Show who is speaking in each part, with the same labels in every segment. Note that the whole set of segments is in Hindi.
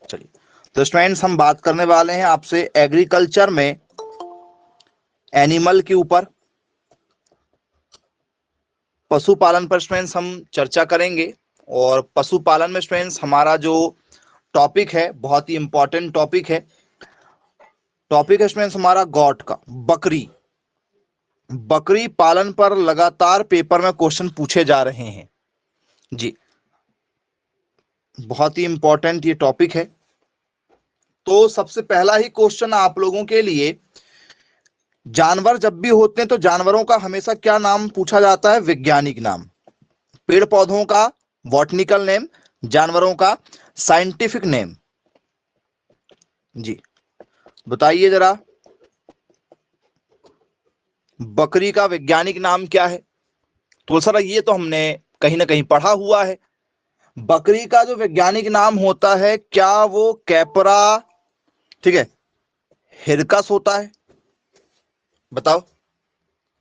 Speaker 1: चलिए, तो स्टूडेंट्स हम बात करने वाले हैं आपसे एग्रीकल्चर में एनिमल के ऊपर, पशुपालन पर स्टूडेंट्स हम चर्चा करेंगे। और पशुपालन में स्टूडेंट्स हमारा जो टॉपिक है बहुत ही इंपॉर्टेंट टॉपिक है। टॉपिक है स्टूडेंट्स हमारा गॉट का, बकरी। बकरी पालन पर लगातार पेपर में क्वेश्चन पूछे जा रहे हैं जी, बहुत ही इंपॉर्टेंट ये टॉपिक है। तो सबसे पहला ही क्वेश्चन आप लोगों के लिए, जानवर जब भी होते हैं तो जानवरों का हमेशा क्या नाम पूछा जाता है? वैज्ञानिक नाम। पेड़ पौधों का बॉटनिकल नेम, जानवरों का साइंटिफिक नेम। जी बताइए जरा, बकरी का वैज्ञानिक नाम क्या है? तो सर ये तो हमने कहीं ना कहीं पढ़ा हुआ है। बकरी का जो वैज्ञानिक नाम होता है, क्या वो कैपरा, ठीक है, हिरकस होता है? बताओ,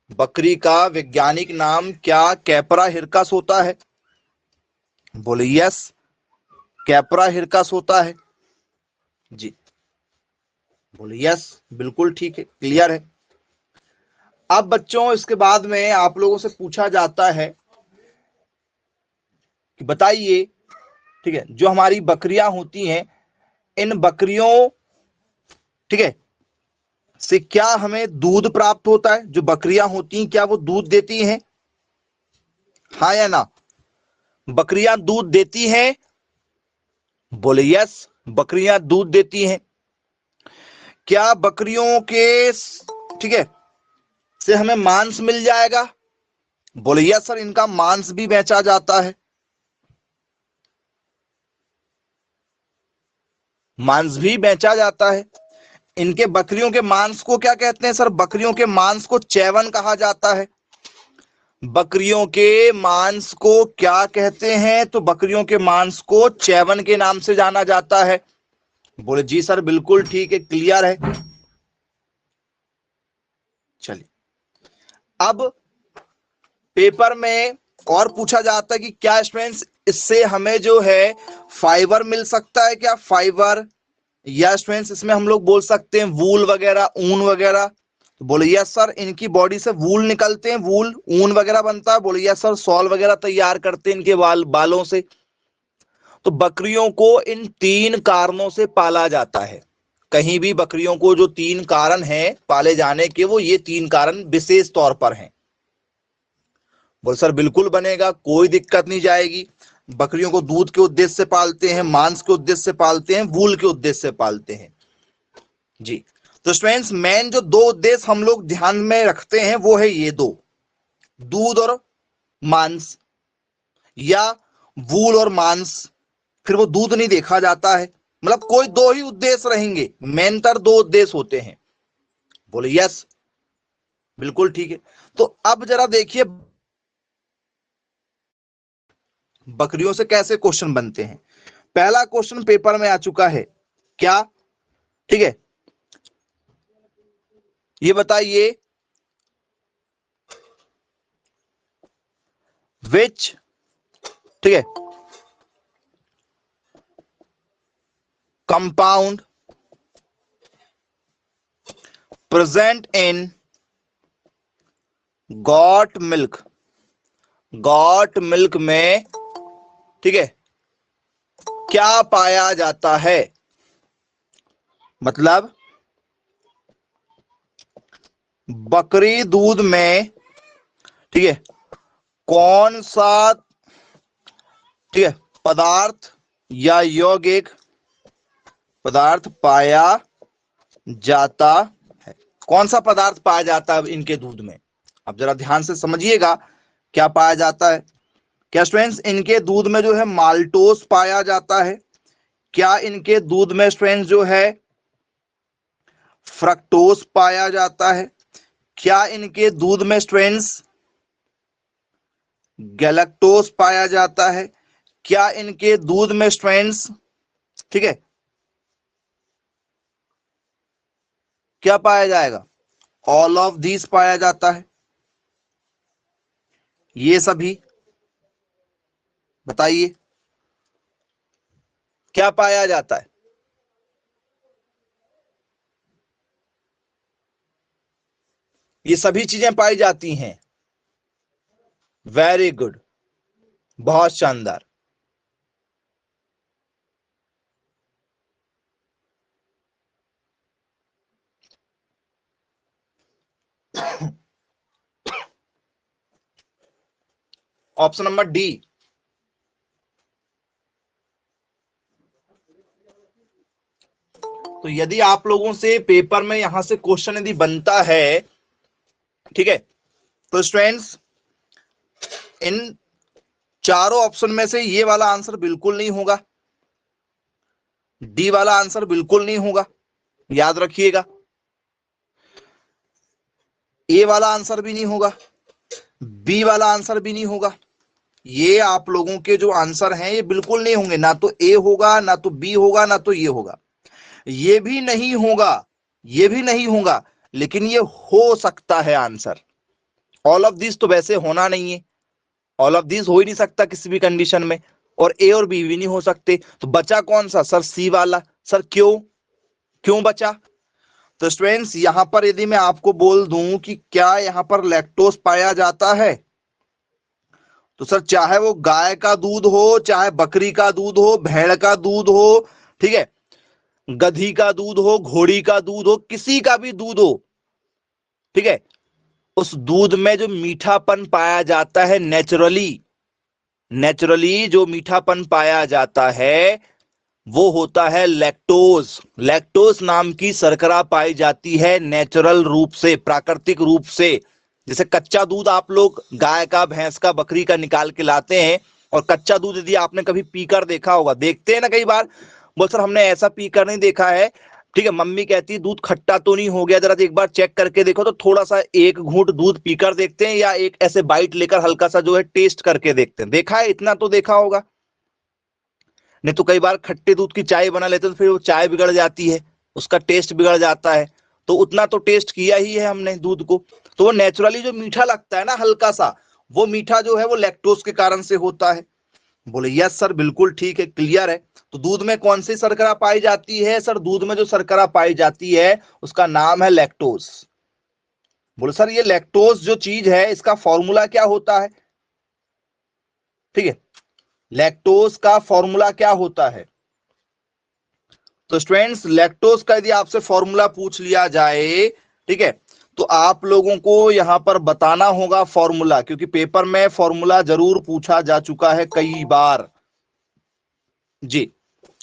Speaker 1: बकरी का वैज्ञानिक नाम क्या कैपरा हिरकस होता है? बोले यस, कैपरा हिरकस होता है जी। बोले यस, बिल्कुल ठीक है, क्लियर है। अब बच्चों इसके बाद में आप लोगों से पूछा जाता है कि बताइए, ठीक है, जो हमारी बकरियां होती हैं, इन बकरियों, ठीक है, से क्या हमें दूध प्राप्त होता है? जो बकरियां होती हैं क्या वो दूध देती हैं? हाँ या ना? बकरियां दूध देती हैं? बोले यस, बकरियां दूध देती हैं। क्या बकरियों के, ठीक है, से हमें मांस मिल जाएगा? बोले यस सर, इनका मांस भी बेचा जाता है। मांस भी बेचा जाता है। इनके बकरियों के मांस को क्या कहते हैं सर? बकरियों के मांस को चैवन कहा जाता है। बकरियों के मांस को क्या कहते हैं? तो बकरियों के मांस को चैवन के नाम से जाना जाता है। बोले जी सर, बिल्कुल ठीक है, क्लियर है। चलिए, अब पेपर में और पूछा जाता है कि क्या स्टूडेंट्स इससे हमें जो है फाइबर मिल सकता है क्या? फाइबर, या स्टूडेंट्स इसमें हम लोग बोल सकते हैं वूल वगैरह, ऊन वगैरह। तो बोले यस सर, इनकी बॉडी से वूल निकलते हैं, वूल ऊन वगैरह बनता है। बोले यस सर, सॉल वगैरह तैयार करते हैं इनके बालों से। तो बकरियों को इन तीन कारणों से पाला जाता है। कहीं भी बकरियों को जो तीन कारण हैं पाले जाने के, वो ये तीन कारण विशेष तौर पर हैं। बोले सर बिल्कुल बनेगा, कोई दिक्कत नहीं जाएगी। बकरियों को दूध के उद्देश्य से पालते हैं, मांस के उद्देश्य से पालते हैं, वूल के उद्देश्य से पालते हैं जी। तो स्टूडेंट्स मेन जो दो उद्देश्य हम लोग ध्यान में रखते हैं वो है ये दो, दूध और मांस, या वूल और मांस। फिर वो दूध नहीं देखा जाता है, मतलब कोई दो ही उद्देश्य रहेंगे, मेनतर दो उद्देश्य होते हैं। बोले यस, बिल्कुल ठीक है। तो अब जरा देखिए बकरियों से कैसे क्वेश्चन बनते हैं। पहला क्वेश्चन पेपर में आ चुका है क्या, ठीक है, ये बताइए, विच, ठीक है, compound present in got milk, got milk में, ठीक है, क्या पाया जाता है? मतलब बकरी दूध में, ठीक है, कौन सा, ठीक है, पदार्थ या यौगिक पदार्थ पाया जाता है? कौन सा पदार्थ पाया जाता है इनके दूध में? अब जरा ध्यान से समझिएगा, क्या पाया जाता है। क्या स्टूडेंट्स इनके दूध में जो है माल्टोस पाया जाता है? क्या इनके दूध में स्टूडेंट्स जो है फ्रक्टोस पाया जाता है? क्या इनके दूध में स्टूडेंट्स गैलेक्टोस पाया जाता है? क्या इनके दूध में स्टूडेंट्स, ठीक है, क्या पाया जाएगा? ऑल ऑफ दीज पाया जाता है। ये सभी बताइए क्या पाया जाता है? ये सभी चीजें पाई जाती हैं। वेरी गुड, बहुत शानदार। Option number D. तो यदि आप लोगों से पेपर में यहां से क्वेश्चन यदि बनता है, ठीक है, तो स्टूडेंट्स इन चारों ऑप्शन में से ये वाला आंसर बिल्कुल नहीं होगा, डी वाला आंसर बिल्कुल नहीं होगा, याद रखिएगा। ए वाला आंसर भी नहीं होगा, बी वाला आंसर भी नहीं होगा। ये आप लोगों के जो आंसर हैं ये बिल्कुल नहीं होंगे, ना तो ए होगा, ना तो बी होगा, ना तो ये होगा, ये भी नहीं होगा, ये भी नहीं होगा, लेकिन ये हो सकता है आंसर। ऑल ऑफ दिस तो वैसे होना नहीं है, ऑल ऑफ दिस हो ही नहीं सकता किसी भी कंडीशन में, और ए और बी भी नहीं हो सकते। तो बचा कौन सा सर? सी वाला। सर क्यों, क्यों बचा? तो स्टूडेंट्स यहां पर यदि मैं आपको बोल दूं कि क्या यहां पर लैक्टोज पाया जाता है, तो सर चाहे वो गाय का दूध हो, चाहे बकरी का दूध हो, भेड़ का दूध हो, ठीक है, गधी का दूध हो, घोड़ी का दूध हो, किसी का भी दूध हो, ठीक है, उस दूध में जो मीठापन पाया जाता है नेचुरली, नेचुरली जो मीठापन पाया जाता है वो होता है लैक्टोज। लैक्टोज नाम की शर्करा पाई जाती है नेचुरल रूप से, प्राकृतिक रूप से। जैसे कच्चा दूध आप लोग गाय का, भैंस का, बकरी का निकाल के लाते हैं, और कच्चा दूध यदि आपने कभी पीकर देखा होगा, देखते हैं ना कई बार, बोल सर हमने ऐसा पीकर नहीं देखा है, ठीक है, मम्मी कहती है दूध खट्टा तो नहीं हो गया, जरा एक बार चेक करके देखो, तो थोड़ा सा एक घूंट दूध पीकर देखते हैं, या एक ऐसे बाइट लेकर हल्का सा जो है टेस्ट करके देखते हैं। देखा है? इतना तो देखा होगा। नहीं तो कई बार खट्टे दूध की चाय बना लेते हैं तो फिर वो चाय बिगड़ जाती है, उसका टेस्ट बिगड़ जाता है। तो उतना तो टेस्ट किया ही है हमने दूध को। तो वो नेचुरली जो मीठा लगता है ना हल्का सा, वो मीठा जो है वो लैक्टोज के कारण से होता है। बोले यस सर बिल्कुल ठीक है, क्लियर है। तो दूध में कौन सी शर्करा पाई जाती है? सर दूध में जो शर्करा पाई जाती है उसका नाम है लैक्टोज। बोले सर ये लैक्टोज जो चीज है इसका फॉर्मूला क्या होता है? ठीक है, लैक्टोज का फॉर्मूला क्या होता है? तो स्टूडेंट्स लैक्टोज का यदि आपसे फॉर्मूला पूछ लिया जाए, ठीक है, तो आप लोगों को यहां पर बताना होगा फॉर्मूला, क्योंकि पेपर में फॉर्मूला जरूर पूछा जा चुका है कई बार जी।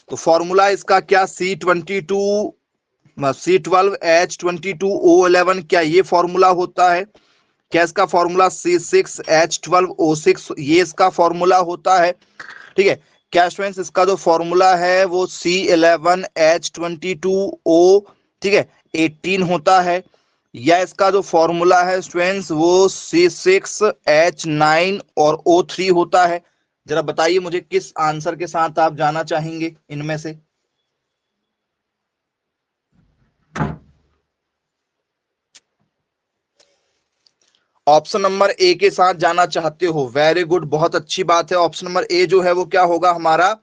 Speaker 1: तो फॉर्मूला इसका क्या? C12H22O11, क्या ये फॉर्मूला होता है? क्या इसका फॉर्मूला C6H12O6 ये इसका फॉर्मूला होता है? ठीक है, क्या स्टूडेंट्स इसका जो फॉर्मूला है वो C11H22O, ठीक है, 18 होता है? या इसका जो फॉर्मूला है स्टूडेंट्स वो C6H9 और O3 होता है? जरा बताइए मुझे किस आंसर के साथ आप जाना चाहेंगे इनमें से? ऑप्शन नंबर ए के साथ जाना चाहते हो? वेरी गुड, बहुत अच्छी बात है। ऑप्शन नंबर ए जो है वो क्या होगा? हमारा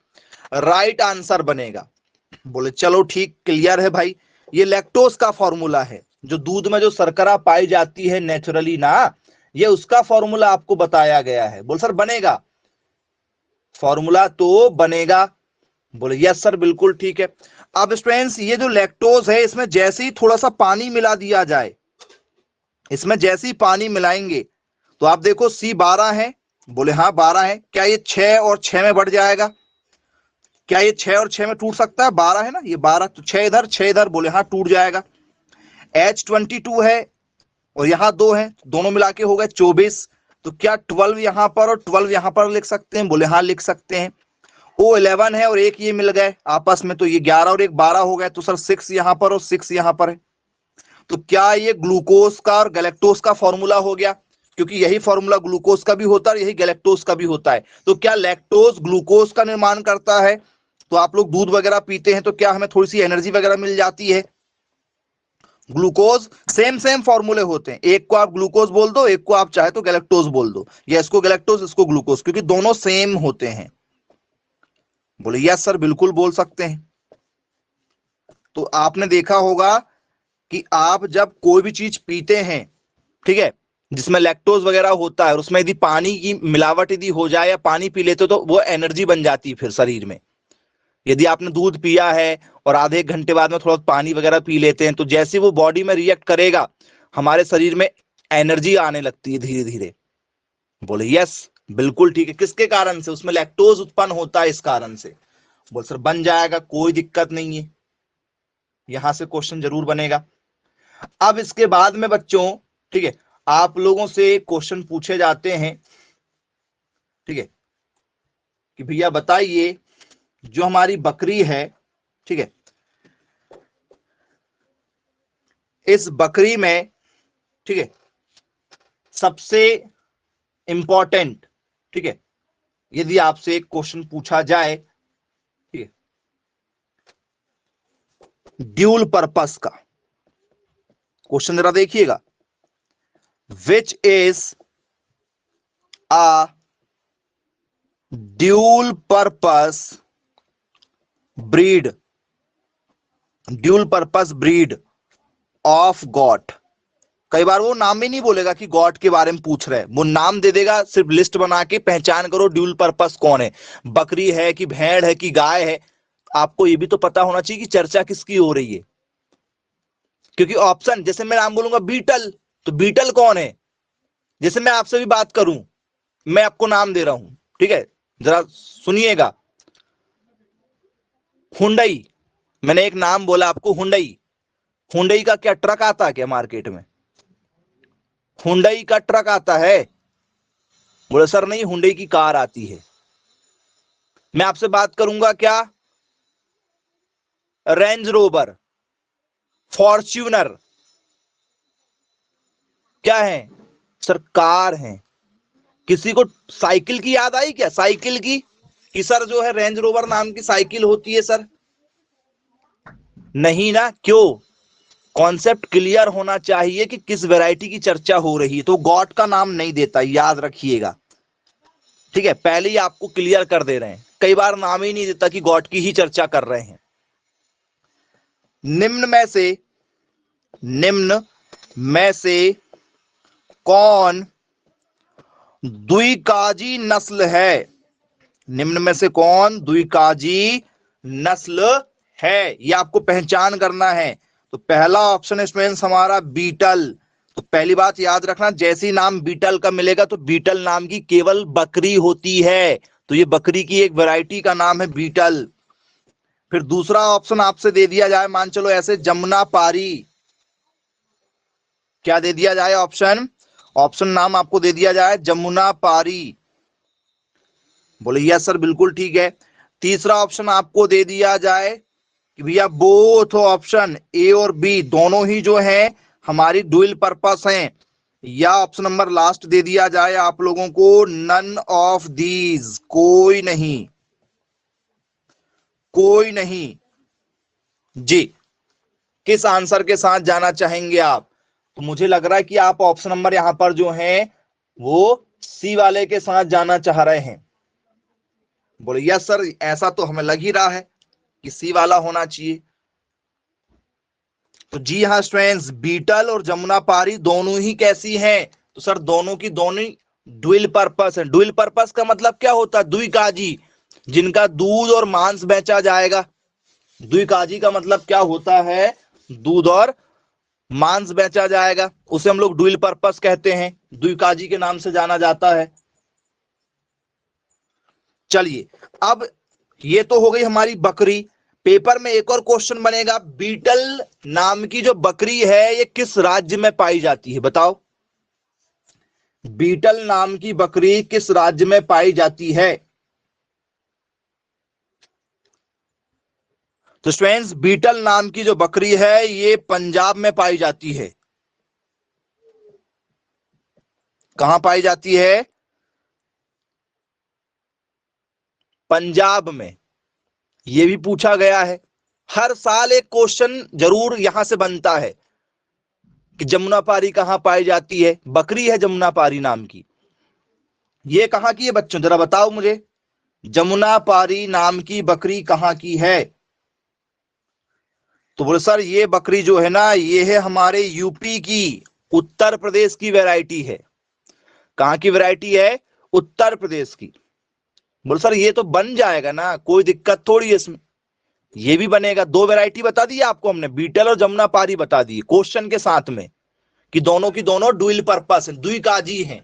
Speaker 1: राइट आंसर बनेगा। बोले चलो ठीक, क्लियर है भाई। ये लैक्टोज का फॉर्मूला है, जो दूध में जो शर्करा पाई जाती है नेचुरली ना, ये उसका फॉर्मूला आपको बताया गया है। बोल सर बनेगा फॉर्मूला? तो बनेगा। बोले यस सर बिल्कुल ठीक है। अब स्टूडेंट्स ये जो लैक्टोज है इसमें जैसे ही थोड़ा सा पानी मिला दिया जाए, इसमें जैसे ही पानी मिलाएंगे तो आप देखो C12 है। बोले हाँ 12 है। क्या ये 6 और 6 में बढ़ जाएगा? क्या ये 6 और 6 में टूट सकता है? 12 है ना, ये 12, तो 6 इधर 6 इधर, बोले हाँ टूट जाएगा। H22 है और यहाँ 2 है, दोनों मिला के हो गए 24। तो क्या 12 यहां पर और 12 यहां पर लिख सकते हैं? बोले हाँ लिख सकते हैं। O11 है और एक ये मिल गए आपस में, तो ये 11 और एक 12 हो गए, तो सर 6 यहां पर और 6 यहां पर है। तो क्या ये ग्लूकोज का और गैलेक्टोज का फॉर्मूला हो गया? क्योंकि यही फॉर्मूला ग्लूकोज का भी होता है, यही गैलेक्टोज का भी होता है। तो क्या लैक्टोज ग्लूकोज का निर्माण करता है? तो आप लोग दूध वगैरह पीते हैं तो क्या हमें थोड़ी सी एनर्जी वगैरह मिल जाती है? ग्लूकोज सेम सेम फॉर्मूले होते हैं, एक को आप ग्लूकोज बोल दो, एक को आप चाहे तो गैलेक्टोज बोल दो, या इसको गैलेक्टोज इसको ग्लूकोज, क्योंकि दोनों सेम होते हैं। बोले यस सर बिल्कुल बोल सकते हैं। तो आपने देखा होगा कि आप जब कोई भी चीज पीते हैं ठीक है, जिसमें लैक्टोज वगैरह होता है, और उसमें यदि पानी की मिलावट यदि हो जाए या पानी पी लेते तो वो एनर्जी बन जाती है फिर शरीर में। यदि आपने दूध पिया है और आधे एक घंटे बाद में थोड़ा पानी वगैरह पी लेते हैं, तो जैसे वो बॉडी में रिएक्ट करेगा, हमारे शरीर में एनर्जी आने लगती है धीरे धीरे। बोले यस, बिल्कुल ठीक है। किसके कारण से? उसमें लैक्टोज उत्पन्न होता है, इस कारण से। बोल सर बन जाएगा, कोई दिक्कत नहीं है, यहां से क्वेश्चन जरूर बनेगा। अब इसके बाद में बच्चों, ठीक है, आप लोगों से क्वेश्चन पूछे जाते हैं, ठीक है, कि भैया बताइए जो हमारी बकरी है, ठीक है, इस बकरी में, ठीक है, सबसे इंपॉर्टेंट, ठीक है, यदि आपसे एक क्वेश्चन पूछा जाए, ठीक है, ड्यूल पर्पस का क्वेश्चन जरा देखिएगा। विच is a dual purpose breed, dual purpose breed of got. कई बार वो नाम ही नहीं बोलेगा कि गॉट के बारे में पूछ रहे हैं, वो नाम दे देगा, सिर्फ लिस्ट बना के पहचान करो ड्यूल पर्पस कौन है, बकरी है कि भेड़ है कि गाय है। आपको ये भी तो पता होना चाहिए कि चर्चा किसकी हो रही है, क्योंकि ऑप्शन, जैसे मैं नाम बोलूंगा बीटल, तो बीटल कौन है? जैसे मैं आपसे भी बात करूं, मैं आपको नाम दे रहा हूं, ठीक है, जरा सुनिएगा। हुंडई, मैंने एक नाम बोला आपको, हुंडई। हुंडई का क्या ट्रक आता है क्या मार्केट में? हुंडई का ट्रक आता है? बोले सर नहीं, हुंडई की कार आती है। मैं आपसे बात करूंगा क्या, रेंज रोवर, फॉर्च्यूनर, क्या है सर? कार है। किसी को साइकिल की याद आई क्या? साइकिल की, कि सर जो है रेंज रोवर नाम की साइकिल होती है सर? नहीं ना, क्यों? कॉन्सेप्ट क्लियर होना चाहिए कि किस वैरायटी की चर्चा हो रही है, तो गॉड का नाम नहीं देता, याद रखिएगा, ठीक है, पहले ही आपको क्लियर कर दे रहे हैं। कई बार नाम ही नहीं देता कि गॉड की ही चर्चा कर रहे हैं। निम्न में से कौन द्विकाजी नस्ल है? निम्न में से कौन द्विकाजी नस्ल है, ये आपको पहचान करना है। तो पहला ऑप्शन स्टूडेंट्स हमारा बीटल। तो पहली बात याद रखना, जैसे ही नाम बीटल का मिलेगा तो बीटल नाम की केवल बकरी होती है, तो ये बकरी की एक वैरायटी का नाम है बीटल। फिर दूसरा ऑप्शन आपसे दे दिया जाए, मान चलो ऐसे, जमुना पारी। क्या दे दिया जाए ऑप्शन? ऑप्शन नाम आपको दे दिया जाए जमुना पारी। बोले यस सर, बिल्कुल ठीक है। तीसरा ऑप्शन आपको दे दिया जाए कि भैया बोथ ऑप्शन ए और बी दोनों ही जो है हमारी डुअल पर्पस हैं, या ऑप्शन नंबर लास्ट दे दिया जाए आप लोगों को नन ऑफ दीज, कोई नहीं, कोई नहीं। जी, किस आंसर के साथ जाना चाहेंगे आप? तो मुझे लग रहा है कि आप ऑप्शन नंबर यहां पर जो है वो सी वाले के साथ जाना चाह रहे हैं। बोले यस सर, ऐसा तो हमें लग ही रहा है कि सी वाला होना चाहिए। तो जी हाँ स्टूडेंट्स, बीटल और जमुना पारी दोनों ही कैसी हैं? तो सर दोनों की दोनों डुअल पर्पस है। डुअल पर्पस का मतलब क्या होता है? द्विकाजी, जिनका दूध और मांस बेचा जाएगा। द्विकाजी का मतलब क्या होता है? दूध और मांस बेचा जाएगा, उसे हम लोग डुअल पर्पस कहते हैं, द्विकाजी के नाम से जाना जाता है। चलिए, अब ये तो हो गई हमारी बकरी। पेपर में एक और क्वेश्चन बनेगा, बीटल नाम की जो बकरी है ये किस राज्य में पाई जाती है? बताओ, बीटल नाम की बकरी किस राज्य में पाई जाती है? तो स्टूडेंट्स, बीटल नाम की जो बकरी है ये पंजाब में पाई जाती है। कहां पाई जाती है? पंजाब में। ये भी पूछा गया है, हर साल एक क्वेश्चन जरूर यहां से बनता है कि जमुना पारी कहां पाई जाती है। बकरी है जमुना पारी नाम की, ये कहां की है बच्चों, जरा बताओ मुझे। जमुना पारी नाम की बकरी कहां की है? तो बोले सर ये बकरी जो है ना, ये है हमारे यूपी की। उत्तर प्रदेश की वैरायटी है। कहां की वैरायटी है? उत्तर प्रदेश की। बोले सर ये तो बन जाएगा ना, कोई दिक्कत थोड़ी है इसमें। ये भी बनेगा। दो वैरायटी बता दी आपको हमने, बीटल और जमुना पारी बता दी क्वेश्चन के साथ में, कि दोनों की दोनों डुअल पर्पस है, द्विकाजी हैं।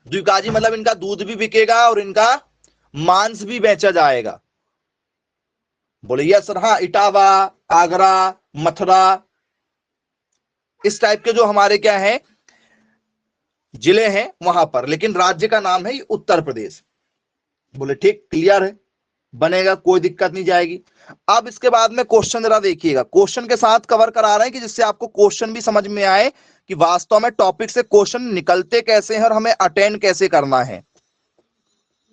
Speaker 1: द्विकाजी मतलब इनका दूध भी बिकेगा और इनका मांस भी बेचा जाएगा। बोले यस सर। हाँ, इटावा, आगरा, मथुरा, इस टाइप के जो हमारे क्या है जिले हैं वहां पर, लेकिन राज्य का नाम है उत्तर प्रदेश। बोले ठीक, क्लियर है, बनेगा, कोई दिक्कत नहीं जाएगी। अब इसके बाद में क्वेश्चन जरा देखिएगा, क्वेश्चन के साथ कवर करा रहे हैं कि जिससे आपको क्वेश्चन भी समझ में आए कि वास्तव में टॉपिक से क्वेश्चन निकलते कैसे हैं और हमें अटेंड कैसे करना है।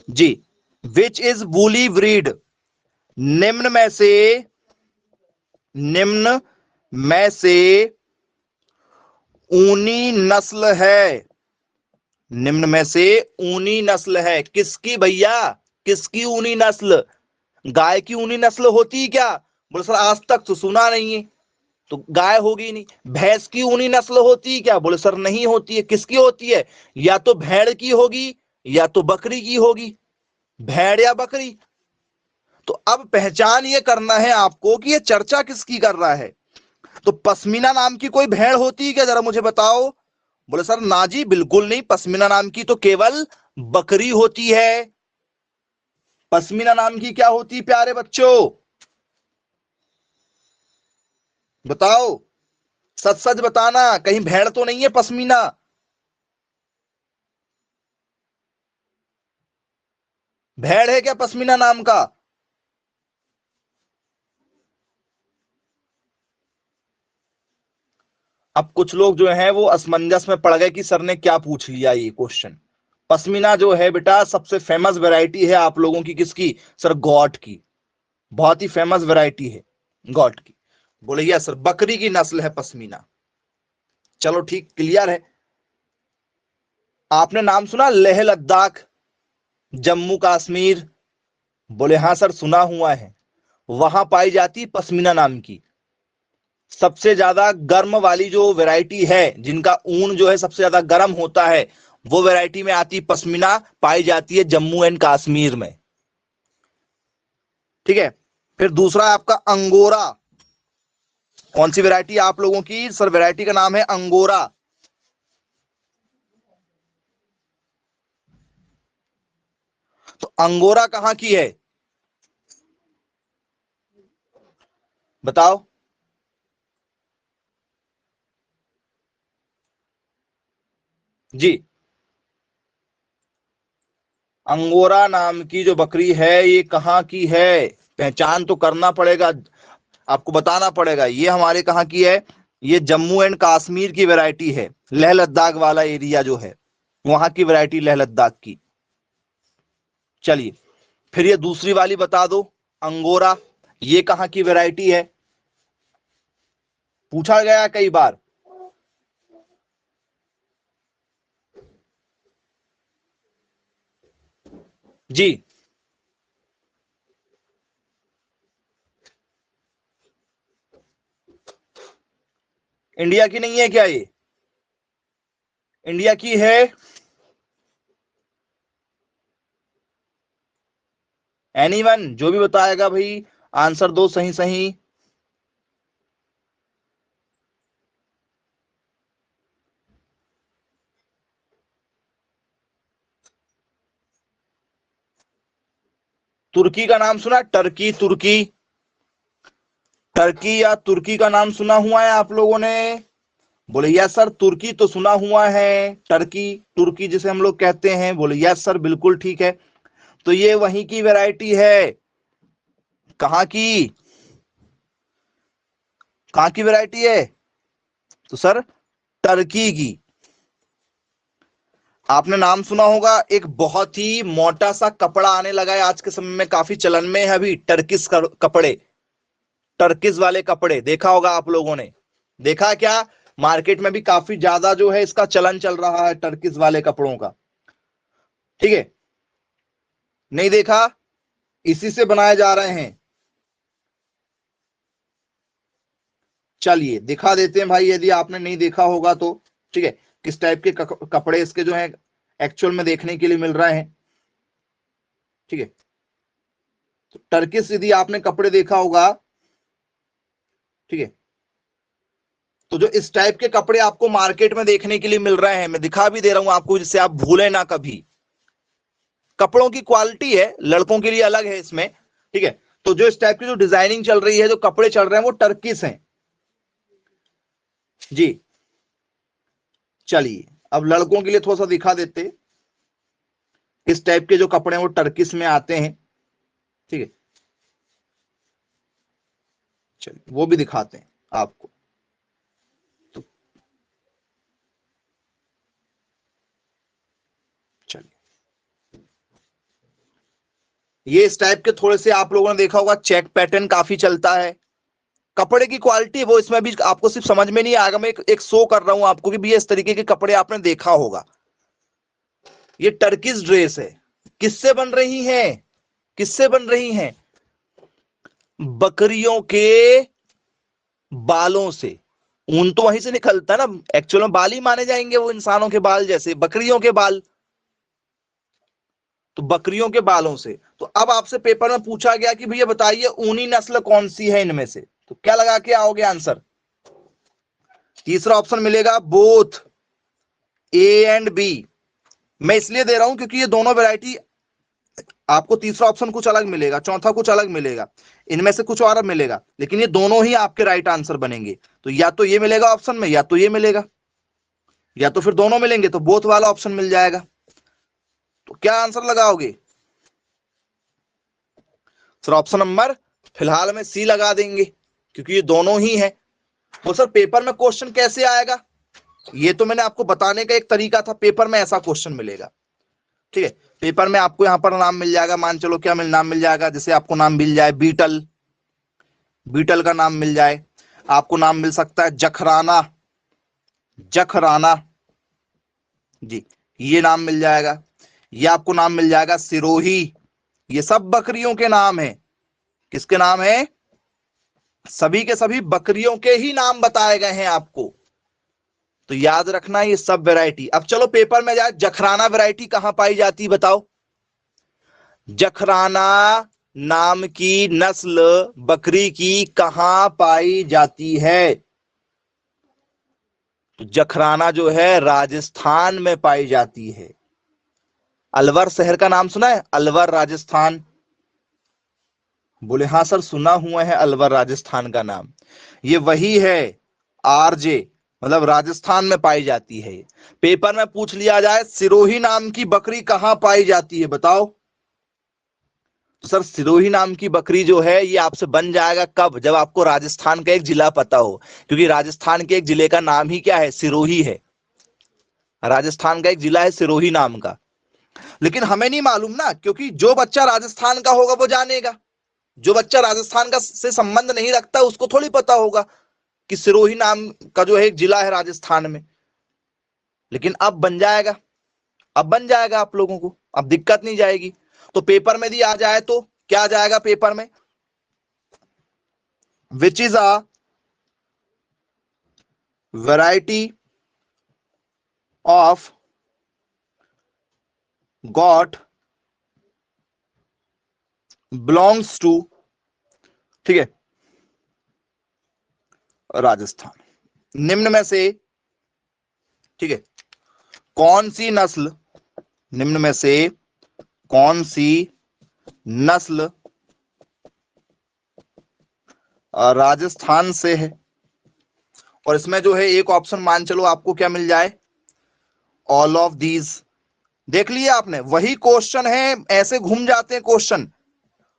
Speaker 1: जी, विच इज वूली ब्रीड, निम्न में से ऊनी नस्ल है। निम्न में से ऊनी नस्ल है किसकी भैया? किसकी ऊनी नस्ल? गाय की ऊनी नस्ल होती है क्या? बोले सर आज तक तो सुना नहीं है, तो गाय होगी नहीं। भैंस की ऊनी नस्ल होती है क्या? बोले सर नहीं होती है। किसकी होती है? या तो भेड़ की होगी या तो बकरी की होगी, भेड़ या बकरी। तो अब पहचान ये करना है आपको कि ये चर्चा किसकी कर रहा है। तो पश्मीना नाम की कोई भेड़ होती है क्या, जरा मुझे बताओ। बोले सर ना जी, बिल्कुल नहीं, पश्मीना नाम की तो केवल बकरी होती है। पश्मीना नाम की क्या होती है प्यारे बच्चों, बताओ, सच सच बताना, कहीं भेड़ तो नहीं है पश्मीना? भेड़ है क्या पश्मीना नाम का? अब कुछ लोग जो हैं वो असमंजस में पड़ गए कि सर ने क्या पूछ लिया ये क्वेश्चन। पश्मीना जो है बेटा सबसे फेमस वैरायटी है आप लोगों की, किसकी सर? गौट की। बहुत ही फेमस वैरायटी है गौट की। बोले यस सर, बकरी की नस्ल है पश्मीना। चलो ठीक, क्लियर है। आपने नाम सुना लेह लद्दाख, जम्मू कश्मीर? बोले हाँ सर सुना हुआ है। वहां पाई जाती पश्मीना नाम की सबसे ज्यादा गर्म वाली जो वैरायटी है, जिनका ऊन जो है सबसे ज्यादा गर्म होता है, वो वैरायटी में आती पश्मीना, पाई जाती है जम्मू एंड कश्मीर में। ठीक है। फिर दूसरा आपका अंगोरा। कौन सी वैरायटी आप लोगों की? सर वैरायटी का नाम है अंगोरा। तो अंगोरा कहां की है बताओ? जी, अंगोरा नाम की जो बकरी है ये कहां की है? पहचान तो करना पड़ेगा, आपको बताना पड़ेगा ये हमारे कहां की है। ये जम्मू एंड कश्मीर की वैरायटी है, लेह लद्दाख वाला एरिया जो है वहां की वैरायटी, लेह लद्दाख की। चलिए, फिर ये दूसरी वाली बता दो, अंगोरा, ये कहां की वैरायटी है? पूछा गया कई बार। जी, इंडिया की नहीं है क्या ये? इंडिया की है। एनीवन जो भी बताएगा भाई, आंसर दो सही सही। तुर्की का नाम सुना? टर्की, तुर्की, टर्की या तुर्की का नाम सुना हुआ है आप लोगों ने? बोले यस सर, तुर्की तो सुना हुआ है, टर्की, तुर्की जिसे हम लोग कहते हैं। बोले यस सर, बिल्कुल ठीक है। तो ये वहीं की वैरायटी है। कहाँ की? कहाँ की वैरायटी है? तो सर टर्की की। आपने नाम सुना होगा, एक बहुत ही मोटा सा कपड़ा आने लगा है आज के समय में, काफी चलन में है अभी, टर्किश कपड़े, टर्किश वाले कपड़े देखा होगा आप लोगों ने। देखा क्या? मार्केट में भी काफी ज्यादा जो है इसका चलन चल रहा है, टर्किश वाले कपड़ों का। ठीक है, नहीं देखा? इसी से बनाए जा रहे हैं। चलिए दिखा देते हैं भाई, यदि आपने नहीं देखा होगा तो। ठीक है, किस टाइप के कपड़े इसके जो है एक्चुअल में देखने के लिए मिल रहे हैं। ठीक है, तो टर्किश यदि आपने कपड़े देखा होगा, ठीक है, तो जो इस टाइप के कपड़े आपको मार्केट में देखने के लिए मिल रहे हैं, मैं दिखा भी दे रहा हूं आपको जिससे आप भूले ना कभी। कपड़ों की क्वालिटी है, लड़कों के लिए अलग है इसमें। ठीक है, तो जो इस टाइप की जो डिजाइनिंग चल रही है, जो कपड़े चल रहे हैं, वो टर्किश हैं जी। चलिए अब लड़कों के लिए थोड़ा सा दिखा देते, इस टाइप के जो कपड़े हैं वो टर्किश में आते हैं। ठीक है, चलिए वो भी दिखाते हैं आपको। तो चलिए, ये इस टाइप के थोड़े से आप लोगों ने देखा होगा, चेक पैटर्न काफी चलता है। कपड़े की क्वालिटी वो इसमें भी आपको सिर्फ समझ में नहीं आएगा, मैं एक शो कर रहा हूं आपको कि भैया इस तरीके के कपड़े आपने देखा होगा। ये टर्किश ड्रेस है, किससे बन रही हैं, किससे बन रही हैं? बकरियों के बालों से। ऊन तो वहीं से निकलता है ना, एक्चुअल में बाल ही माने जाएंगे वो, इंसानों के बाल जैसे, बकरियों के बाल, तो बकरियों के बालों से। तो अब आपसे पेपर में पूछा गया कि भैया बताइए ऊनी नस्ल कौन सी है इनमें से, तो क्या लगा के आओगे आंसर? तीसरा ऑप्शन मिलेगा बोथ, ए एंड बी। मैं इसलिए दे रहा हूं क्योंकि ये दोनों वैरायटी, आपको तीसरा ऑप्शन कुछ अलग मिलेगा, चौथा कुछ अलग मिलेगा, इनमें से कुछ और मिलेगा, लेकिन ये दोनों ही आपके राइट आंसर बनेंगे। तो या तो ये मिलेगा ऑप्शन में, या तो ये मिलेगा, या तो फिर दोनों मिलेंगे तो बोथ वाला ऑप्शन मिल जाएगा। तो क्या आंसर लगाओगे? सर ऑप्शन नंबर फिलहाल में सी लगा देंगे, क्योंकि ये दोनों ही है। तो सर पेपर में क्वेश्चन कैसे आएगा, ये तो मैंने आपको बताने का एक तरीका था, पेपर में ऐसा क्वेश्चन मिलेगा। ठीक है, पेपर में आपको यहां पर नाम मिल जाएगा, मान चलो क्या नाम मिल जाएगा, जैसे आपको नाम मिल जाए बीटल, बीटल का नाम मिल जाए, आपको नाम मिल सकता है जखराना, जखराना जी, ये नाम मिल जाएगा। ये आपको नाम मिल जाएगा सिरोही। ये सब बकरियों के नाम है। किसके नाम है? सभी के सभी बकरियों के ही नाम बताए गए हैं आपको, तो याद रखना ये सब वैरायटी। अब चलो पेपर में जाए, जखराना वैरायटी कहां पाई जाती बताओ? जखराना नाम की नस्ल बकरी की कहां पाई जाती है? तो जखराना जो है राजस्थान में पाई जाती है। अलवर शहर का नाम सुना है? अलवर राजस्थान। बोले हाँ सर सुना हुआ है अलवर राजस्थान का नाम। ये वही है आरजे, मतलब राजस्थान में पाई जाती है। पेपर में पूछ लिया जाए सिरोही नाम की बकरी कहां पाई जाती है बताओ? तो सर सिरोही नाम की बकरी जो है ये आपसे बन जाएगा कब? जब आपको राजस्थान का एक जिला पता हो, क्योंकि राजस्थान के एक जिले का नाम ही क्या है? सिरोही है। राजस्थान का एक जिला है सिरोही नाम का, लेकिन हमें नहीं मालूम ना, क्योंकि जो बच्चा राजस्थान का होगा वो जानेगा, जो बच्चा राजस्थान का से संबंध नहीं रखता उसको थोड़ी पता होगा कि सिरोही नाम का जो है एक जिला है राजस्थान में। लेकिन अब बन जाएगा, अब बन जाएगा आप लोगों को, अब दिक्कत नहीं जाएगी। तो पेपर में भी आ जाए तो क्या आ जाएगा पेपर में? Which is a variety of goat belongs to, ठीक है, राजस्थान। निम्न में से, ठीक है, कौन सी नस्ल, निम्न में से कौन सी नस्ल राजस्थान से है? और इसमें जो है एक ऑप्शन मान चलो आपको क्या मिल जाए, ऑल ऑफ दीज। देख लिया आपने, वही क्वेश्चन है, ऐसे घूम जाते हैं क्वेश्चन,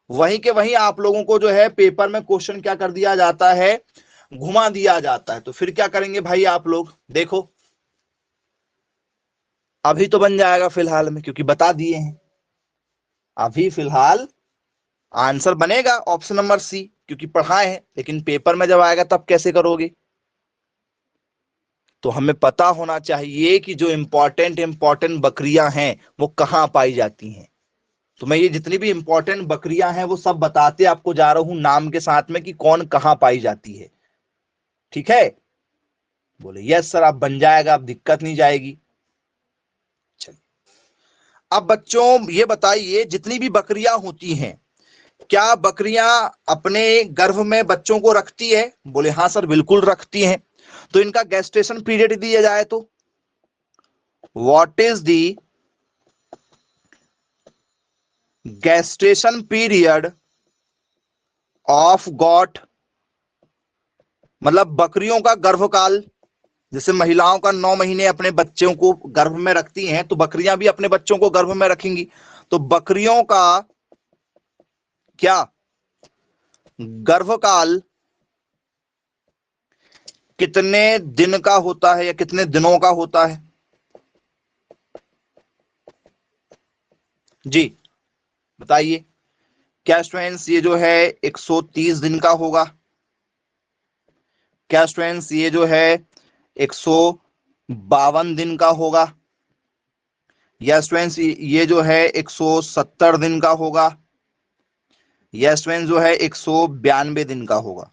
Speaker 1: वहीं के वहीं आप लोगों को जो है पेपर में क्वेश्चन क्या कर दिया जाता है, घुमा दिया जाता है। तो फिर क्या करेंगे भाई आप लोग, देखो अभी तो बन जाएगा फिलहाल में, क्योंकि बता दिए हैं, अभी फिलहाल आंसर बनेगा ऑप्शन नंबर सी, क्योंकि पढ़ाए हैं, लेकिन पेपर में जब आएगा तब कैसे करोगे? तो हमें पता होना चाहिए कि जो इंपॉर्टेंट इंपॉर्टेंट बकरियां हैं वो कहां पाई जाती हैं। तो मैं ये जितनी भी इंपॉर्टेंट बकरियां हैं वो सब बताते आपको जा रहा हूं नाम के साथ में कि कौन कहां पाई जाती है। ठीक है, बोले यस सर, अब बन जाएगा, अब दिक्कत नहीं जाएगी। चलिए, अब बच्चों ये बताइए, जितनी भी बकरियां होती हैं, क्या बकरियां अपने गर्भ में बच्चों को रखती है? बोले हाँ सर, बिल्कुल रखती हैं। तो इनका गेस्टेशन पीरियड दिया जाए तो what is the gestation period of got, मतलब बकरियों का गर्भकाल। जैसे महिलाओं का 9 महीने अपने बच्चों को गर्भ में रखती हैं, तो बकरियां भी अपने बच्चों को गर्भ में रखेंगी। तो बकरियों का क्या गर्भकाल कितने दिन का होता है या कितने दिनों का होता है? जी बताइए। क्या स्टूडेंट्स ये जो है 130 दिन का होगा? क्या स्टूडेंट्स ये जो है 152 दिन का होगा? या स्टूडेंट्स ये जो है 170 दिन का होगा? या स्टूडेंट्स जो है 192 दिन का होगा?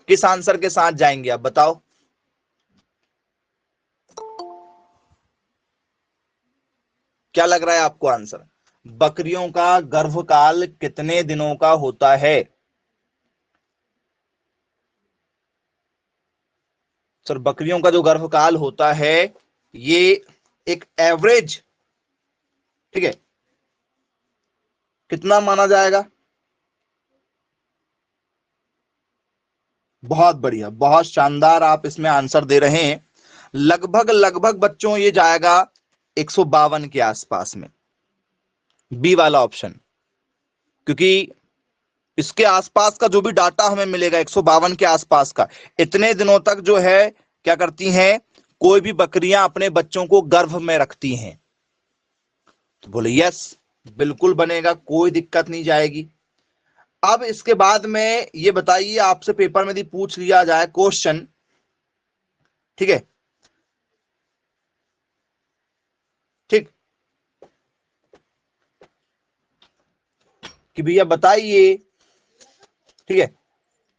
Speaker 1: किस आंसर के साथ जाएंगे आप बताओ? क्या लग रहा है आपको आंसर? बकरियों का गर्भकाल कितने दिनों का होता है? सर बकरियों का जो गर्भकाल होता है ये एक एवरेज, ठीक है, कितना माना जाएगा? बहुत बढ़िया, बहुत शानदार आप इसमें आंसर दे रहे हैं। लगभग लगभग बच्चों ये जाएगा 152 के आसपास में, बी वाला ऑप्शन। क्योंकि इसके आसपास का जो भी डाटा हमें मिलेगा 152 के आसपास का, इतने दिनों तक जो है क्या करती हैं, कोई भी बकरियां अपने बच्चों को गर्भ में रखती हैं। तो बोले यस, बिल्कुल बनेगा, कोई दिक्कत नहीं जाएगी। अब इसके बाद में ये बताइए, आपसे पेपर में यदि पूछ लिया जाए क्वेश्चन, ठीक है, ठीक, कि भैया बताइए, ठीक है,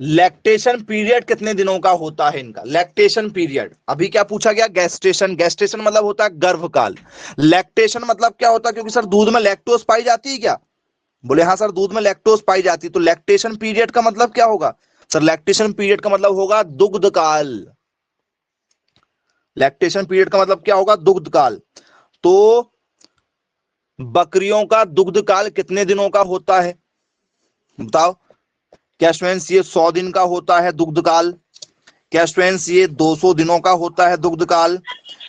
Speaker 1: लैक्टेशन पीरियड कितने दिनों का होता है इनका? लैक्टेशन पीरियड अभी क्या पूछा गया? गैस्टेशन। गैस्टेशन मतलब होता है गर्भकाल। लैक्टेशन मतलब क्या होता है? क्योंकि सर दूध में लैक्टोज पाई जाती है क्या? बोले हाँ सर, दूध में लैक्टोज पाई जाती है। तो लैक्टेशन पीरियड का मतलब क्या होगा? सर लैक्टेशन पीरियड का मतलब होगा दुग्ध काल। लैक्टेशन पीरियड का मतलब क्या होगा? दुग्ध काल। तो बकरियों का दुग्ध काल कितने दिनों का होता है बताओ? क्या स्टूडेंट्स ये 100 दिन का होता है दुग्ध काल? क्या स्टूडेंट्स ये 200 दिनों का होता है दुग्ध काल?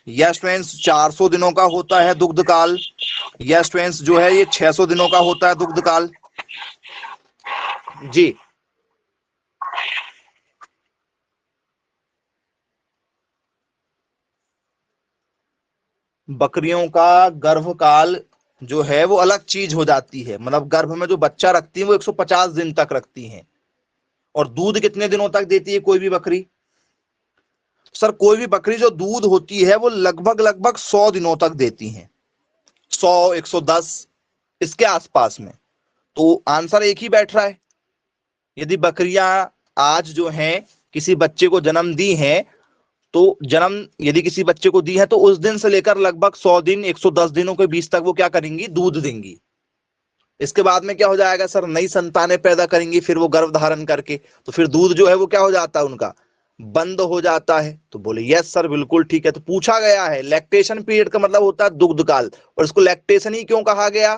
Speaker 1: या स्टूडेंट्स 400 दिनों का होता है दुग्ध काल? या स्टूडेंट्स जो है ये 600 दिनों का होता है दुग्ध काल? जी बकरियों का गर्भकाल जो है वो अलग चीज हो जाती है। मतलब गर्भ में जो बच्चा रखती है वो 150 दिन तक रखती हैं। और दूध कितने दिनों तक देती है कोई भी बकरी? सर कोई भी बकरी जो दूध होती है वो लगभग लगभग 100 दिनों तक देती हैं, 100 110 इसके आसपास में। तो आंसर एक ही बैठ रहा है। यदि बकरियां आज जो हैं किसी बच्चे को जन्म दी हैं, तो जन्म यदि किसी बच्चे को दी है तो उस दिन से लेकर लगभग 100 दिन 110 दिनों के बीच तक वो क्या करेंगी? दूध देंगी। इसके बाद में क्या हो जाएगा सर? नई संतानें पैदा करेंगी, फिर वो गर्भ धारण करके, तो फिर दूध जो है वो क्या हो जाता है उनका? बंद हो जाता है। तो बोले यस सर, बिल्कुल ठीक है। तो पूछा गया है लैक्टेशन पीरियड का मतलब होता है दुग्ध काल, और इसको लैक्टेशन ही क्यों कहा गया?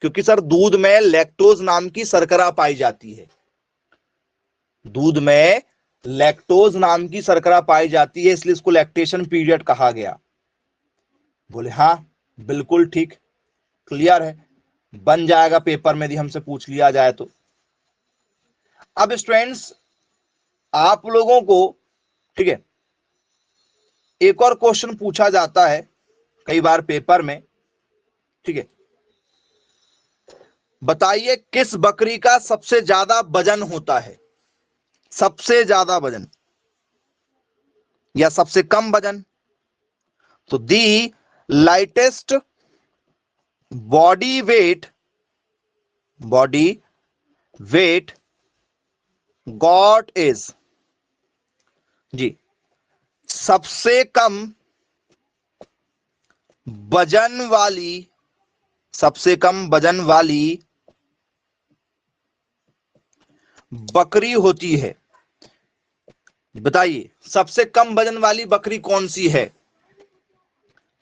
Speaker 1: क्योंकि सर दूध में लैक्टोज नाम की शर्करा पाई जाती है। दूध में लैक्टोज नाम की शर्करा पाई जाती है, इसलिए इसको लैक्टेशन पीरियड कहा गया। बोले हाँ, बिल्कुल ठीक, क्लियर है, बन जाएगा पेपर में यदि हमसे पूछ लिया जाए तो। अब स्टूडेंट्स आप लोगों को, ठीक है, एक और क्वेश्चन पूछा जाता है कई बार पेपर में, ठीक है, बताइए किस बकरी का सबसे ज्यादा वजन होता है? सबसे ज्यादा वजन या सबसे कम वजन? तो the lightest body weight, body weight got is, जी सबसे कम वजन वाली, सबसे कम वजन वाली बकरी होती है? बताइए सबसे कम वजन वाली बकरी कौन सी है?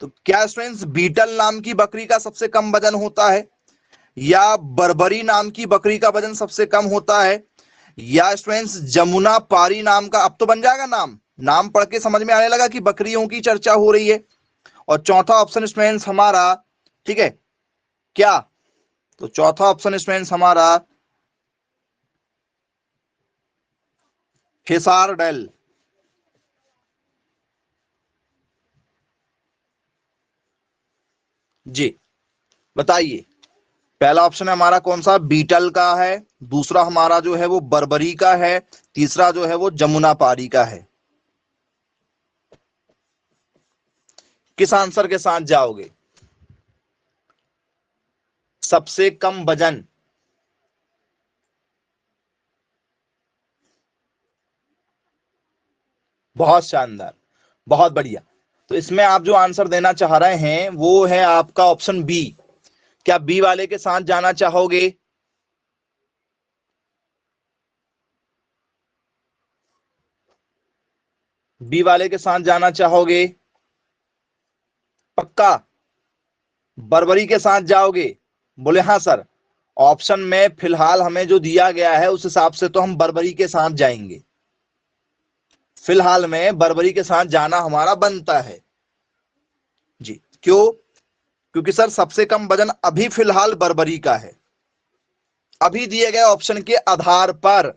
Speaker 1: तो क्या स्टूडेंट्स बीटल नाम की बकरी का सबसे कम वजन होता है, या बर्बरी नाम की बकरी का वजन सबसे कम होता है, या स्टूडेंट्स जमुना पारी नाम का? अब तो बन जाएगा नाम, नाम पढ़ के समझ में आने लगा कि बकरियों की चर्चा हो रही है। और चौथा ऑप्शन स्टूडेंट्स हमारा, ठीक है क्या, तो चौथा ऑप्शन स्टूडेंट्स हमारा हिसार डेल। जी बताइए, पहला ऑप्शन है हमारा कौन सा, बीटल का है, दूसरा हमारा जो है वो बर्बरी का है, तीसरा जो है वो जमुना पारी का है। किस आंसर के साथ जाओगे? सबसे कम वजन, बहुत शानदार, बहुत बढ़िया। तो इसमें आप जो आंसर देना चाह रहे हैं वो है आपका ऑप्शन बी। क्या बी वाले के साथ जाना चाहोगे? बी वाले के साथ जाना चाहोगे? पक्का बर्बरी के साथ जाओगे? बोले हाँ सर, ऑप्शन में फिलहाल हमें जो दिया गया है उस हिसाब से तो हम बर्बरी के साथ जाएंगे, फिलहाल में बर्बरी के साथ जाना हमारा बनता है। जी क्यों? क्योंकि सर सबसे कम वजन अभी फिलहाल बर्बरी का है, अभी दिए गए ऑप्शन के आधार पर।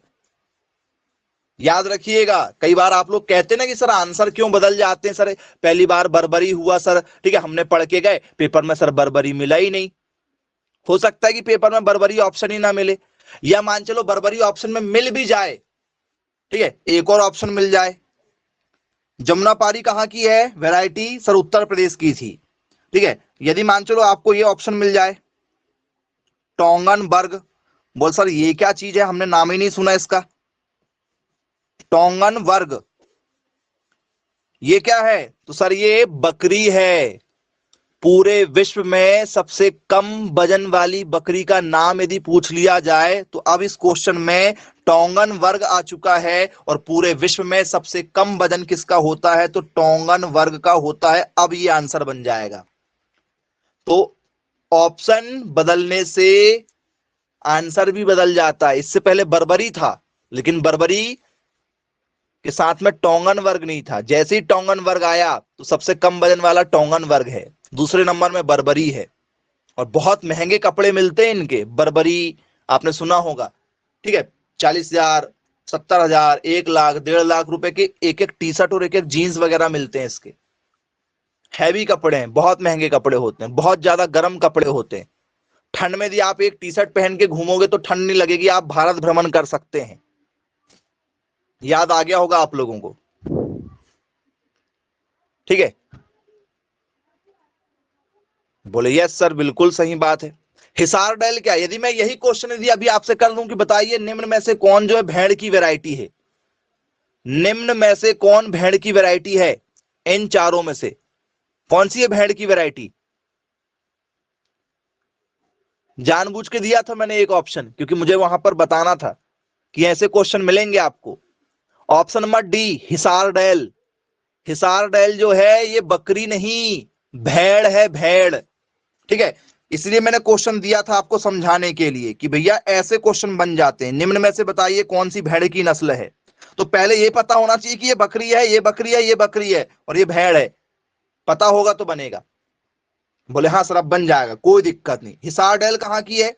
Speaker 1: याद रखिएगा, कई बार आप लोग कहते ना कि सर आंसर क्यों बदल जाते हैं, सर पहली बार बर्बरी हुआ सर, ठीक है हमने पढ़ के गए पेपर में सर बर्बरी मिला ही नहीं। हो सकता है कि पेपर में बर्बरी ऑप्शन ही ना मिले, या मान चलो बर्बरी ऑप्शन में मिल भी जाए, ठीक है एक और ऑप्शन मिल जाए। जमुना पारी कहाँ की है वैरायटी? सर उत्तर प्रदेश की थी, ठीक है। यदि मान चलो आपको ये ऑप्शन मिल जाए टोंगन वर्ग, बोल सर ये क्या चीज है, हमने नाम ही नहीं सुना इसका, टोंगन वर्ग ये क्या है? तो सर ये बकरी है। पूरे विश्व में सबसे कम वजन वाली बकरी का नाम यदि पूछ लिया जाए तो अब इस क्वेश्चन में टोंगन वर्ग आ चुका है, और पूरे विश्व में सबसे कम वजन किसका होता है? तो टोंगन वर्ग का होता है। अब ये आंसर बन जाएगा। तो ऑप्शन बदलने से आंसर भी बदल जाता है। इससे पहले बर्बरी था, लेकिन बर्बरी के साथ में टोंगन वर्ग नहीं था। जैसे ही टोंगन वर्ग आया तो सबसे कम वजन वाला टोंगन वर्ग है, दूसरे नंबर में बर्बरी है। और बहुत महंगे कपड़े मिलते हैं इनके, बर्बरी आपने सुना होगा, ठीक है 40,000, 70,000, 1 लाख, 1.5 लाख रुपए के एक एक टी शर्ट और एक एक जीन्स वगैरह मिलते हैं इसके। हैवी कपड़े हैं, बहुत महंगे कपड़े होते हैं, बहुत ज्यादा गर्म कपड़े होते हैं। ठंड में यदि आप एक टी शर्ट पहन के घूमोगे तो ठंड नहीं लगेगी, आप भारत भ्रमण कर सकते हैं। याद आ गया होगा आप लोगों को, ठीक है। बोले यस सर बिल्कुल सही बात है। हिसार डेल क्या, यदि मैं यही क्वेश्चन यदि अभी आपसे कर लूं कि बताइए निम्न में से कौन जो है भेड़ की वैरायटी है, निम्न में से कौन भेड़ की वैरायटी है, इन चारों में से कौन सी है भेड़ की वैरायटी? जानबूझ के दिया था मैंने एक ऑप्शन, क्योंकि मुझे वहां पर बताना था कि ऐसे क्वेश्चन मिलेंगे आपको। Option number D Hisar dale. Hisar dale जो है ये बकरी नहीं, भेड़ है, भेड़, ठीक है। इसलिए मैंने क्वेश्चन दिया था आपको समझाने के लिए कि भैया ऐसे क्वेश्चन बन जाते हैं, निम्न में से बताइए कौन सी भेड़ की नस्ल है। तो पहले ये पता होना चाहिए कि ये बकरी है, ये बकरी है, ये बकरी है और ये भेड़ है, पता होगा तो बनेगा। बोले हाँ सर अब बन जाएगा, कोई दिक्कत नहीं। हिसार डेल कहाँ की है?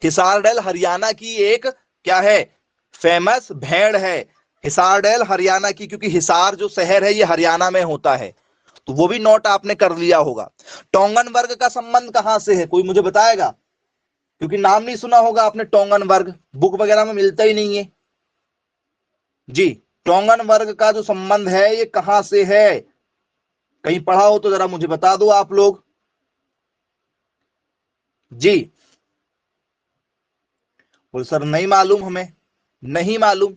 Speaker 1: हिसार डेल हरियाणा की एक क्या है, फेमस भेड़ है। हिसार डेल हरियाणा की, क्योंकि हिसार जो शहर है ये हरियाणा में होता है, तो वो भी नोट आपने कर लिया होगा। टोंगन वर्ग का संबंध कहां से है, कोई मुझे बताएगा? क्योंकि नाम नहीं सुना होगा आपने टोंगन वर्ग, बुक वगैरह में मिलता ही नहीं है। जी टोंगन वर्ग का जो संबंध है ये कहां से है, कहीं पढ़ा हो तो जरा मुझे बता दो आप लोग। जी बोल सर नहीं मालूम हमें, नहीं मालूम।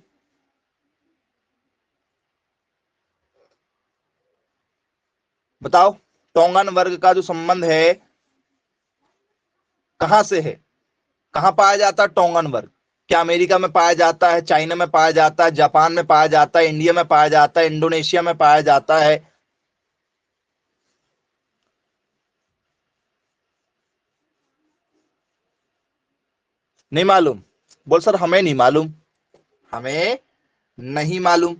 Speaker 1: बताओ टोंगन वर्ग का जो संबंध है कहां से है, कहां पाया जाता है टोंगन वर्ग? क्या अमेरिका में पाया जाता है, चाइना में पाया जाता है, जापान में पाया जाता है, इंडिया में पाया जाता है, इंडोनेशिया में पाया जाता है? नहीं मालूम? बोल सर हमें नहीं मालूम, हमें नहीं मालूम।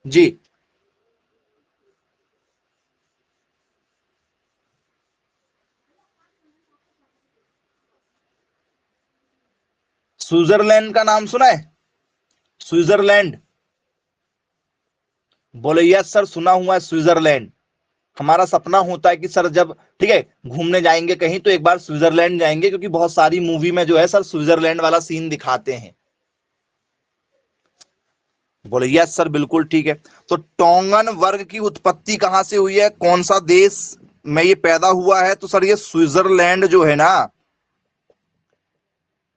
Speaker 1: जी। स्विट्जरलैंड का नाम सुना है? स्विट्जरलैंड। बोले यस सर सुना हुआ है स्विट्जरलैंड। हमारा सपना होता है कि सर जब ठीक है घूमने जाएंगे कहीं तो एक बार स्विट्जरलैंड जाएंगे, क्योंकि बहुत सारी मूवी में जो है सर स्विट्जरलैंड वाला सीन दिखाते हैं। बोले यस सर बिल्कुल ठीक है। तो टोंगन वर्ग की उत्पत्ति कहां से हुई है, कौन सा देश में ये पैदा हुआ है? तो सर ये स्विट्जरलैंड जो है ना,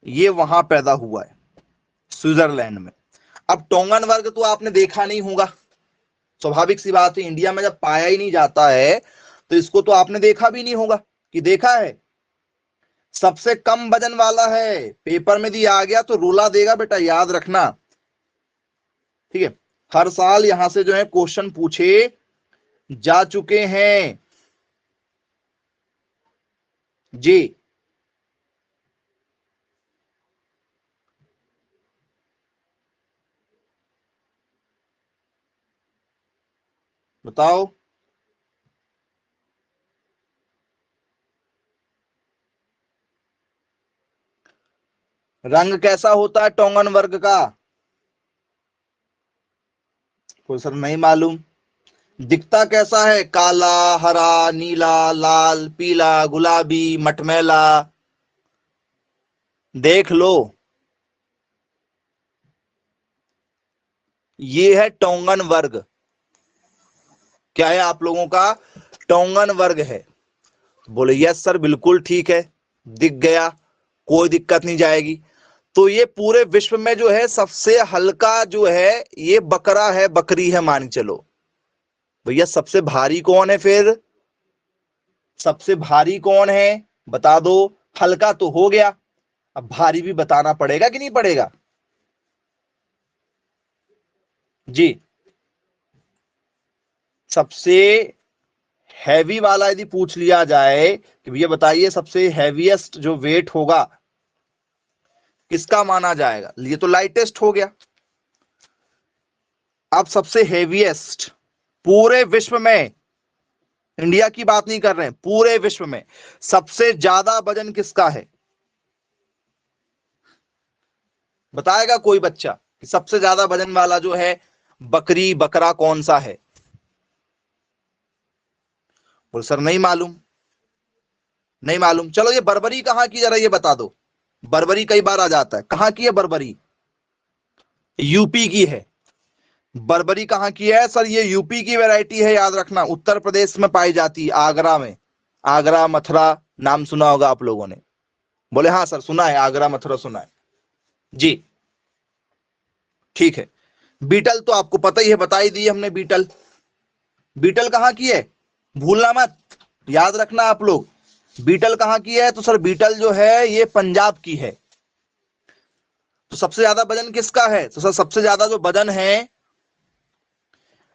Speaker 1: ये वहां पैदा हुआ है, स्विट्जरलैंड में। अब टोंगन वर्ग तो आपने देखा नहीं होगा, स्वाभाविक सी बात है, इंडिया में जब पाया ही नहीं जाता है तो इसको तो आपने देखा भी नहीं होगा कि देखा है। सबसे कम वजन वाला है, पेपर में दिया आ गया तो रूला देगा बेटा, याद रखना। ठीक है, हर साल यहां से जो है क्वेश्चन पूछे जा चुके हैं। जी। बताओ रंग कैसा होता है टोंगन वर्ग का? कोई सर नहीं मालूम। दिखता कैसा है, काला, हरा, नीला, लाल, पीला, गुलाबी, मटमैला? देख लो, ये है टोंगन वर्ग। क्या है आप लोगों का? टोंगन वर्ग है। बोले यस सर बिल्कुल ठीक है, दिख गया, कोई दिक्कत नहीं जाएगी। तो ये पूरे विश्व में जो है सबसे हल्का जो है ये बकरा है, बकरी है मान चलो। भैया सबसे भारी कौन है फिर? सबसे भारी कौन है बता दो। हल्का तो हो गया, अब भारी भी बताना पड़ेगा कि नहीं पड़ेगा? जी। सबसे हैवी वाला यदि पूछ लिया जाए कि भैया बताइए सबसे हैवीएस्ट जो वेट होगा किसका माना जाएगा, ये तो लाइटेस्ट हो गया। अब सबसे हैवीएस्ट पूरे विश्व में, इंडिया की बात नहीं कर रहे हैं, पूरे विश्व में सबसे ज्यादा वजन किसका है? बताएगा कोई बच्चा कि सबसे ज्यादा वजन वाला जो है बकरी बकरा कौन सा है? बोल सर नहीं मालूम, नहीं मालूम। चलो ये बर्बरी कहाँ की जरा ये बता दो। बर्बरी कई बार आ जाता है, कहाँ की है बर्बरी? यूपी की है। बर्बरी कहाँ की है सर? ये यूपी की वैरायटी है, याद रखना। उत्तर प्रदेश में पाई जाती है, आगरा में। आगरा मथुरा नाम सुना होगा आप लोगों ने। बोले हाँ सर सुना है, आगरा मथुरा सुना है। जी ठीक है। बीटल तो आपको पता ही है, बता ही दी हमने बीटल। बीटल कहाँ की है भूलना मत, याद रखना आप लोग। बीटल कहाँ की है? तो सर बीटल जो है ये पंजाब की है। तो सबसे ज्यादा वजन किसका है? तो सर सबसे ज्यादा जो वजन है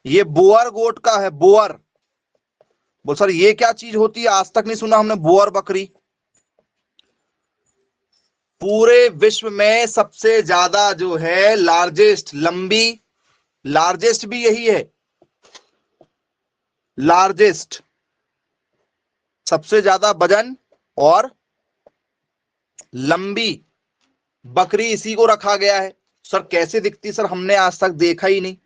Speaker 1: ये बोअर गोट का है, बोअर। बोल सर ये क्या चीज होती है, आज तक नहीं सुना हमने बोअर बकरी। पूरे विश्व में सबसे ज्यादा जो है लार्जेस्ट, लंबी, लार्जेस्ट भी यही है, लार्जेस्ट, सबसे ज्यादा वजन और लंबी बकरी इसी को रखा गया है। सर कैसे दिखती? सर हमने आज तक देखा ही नहीं,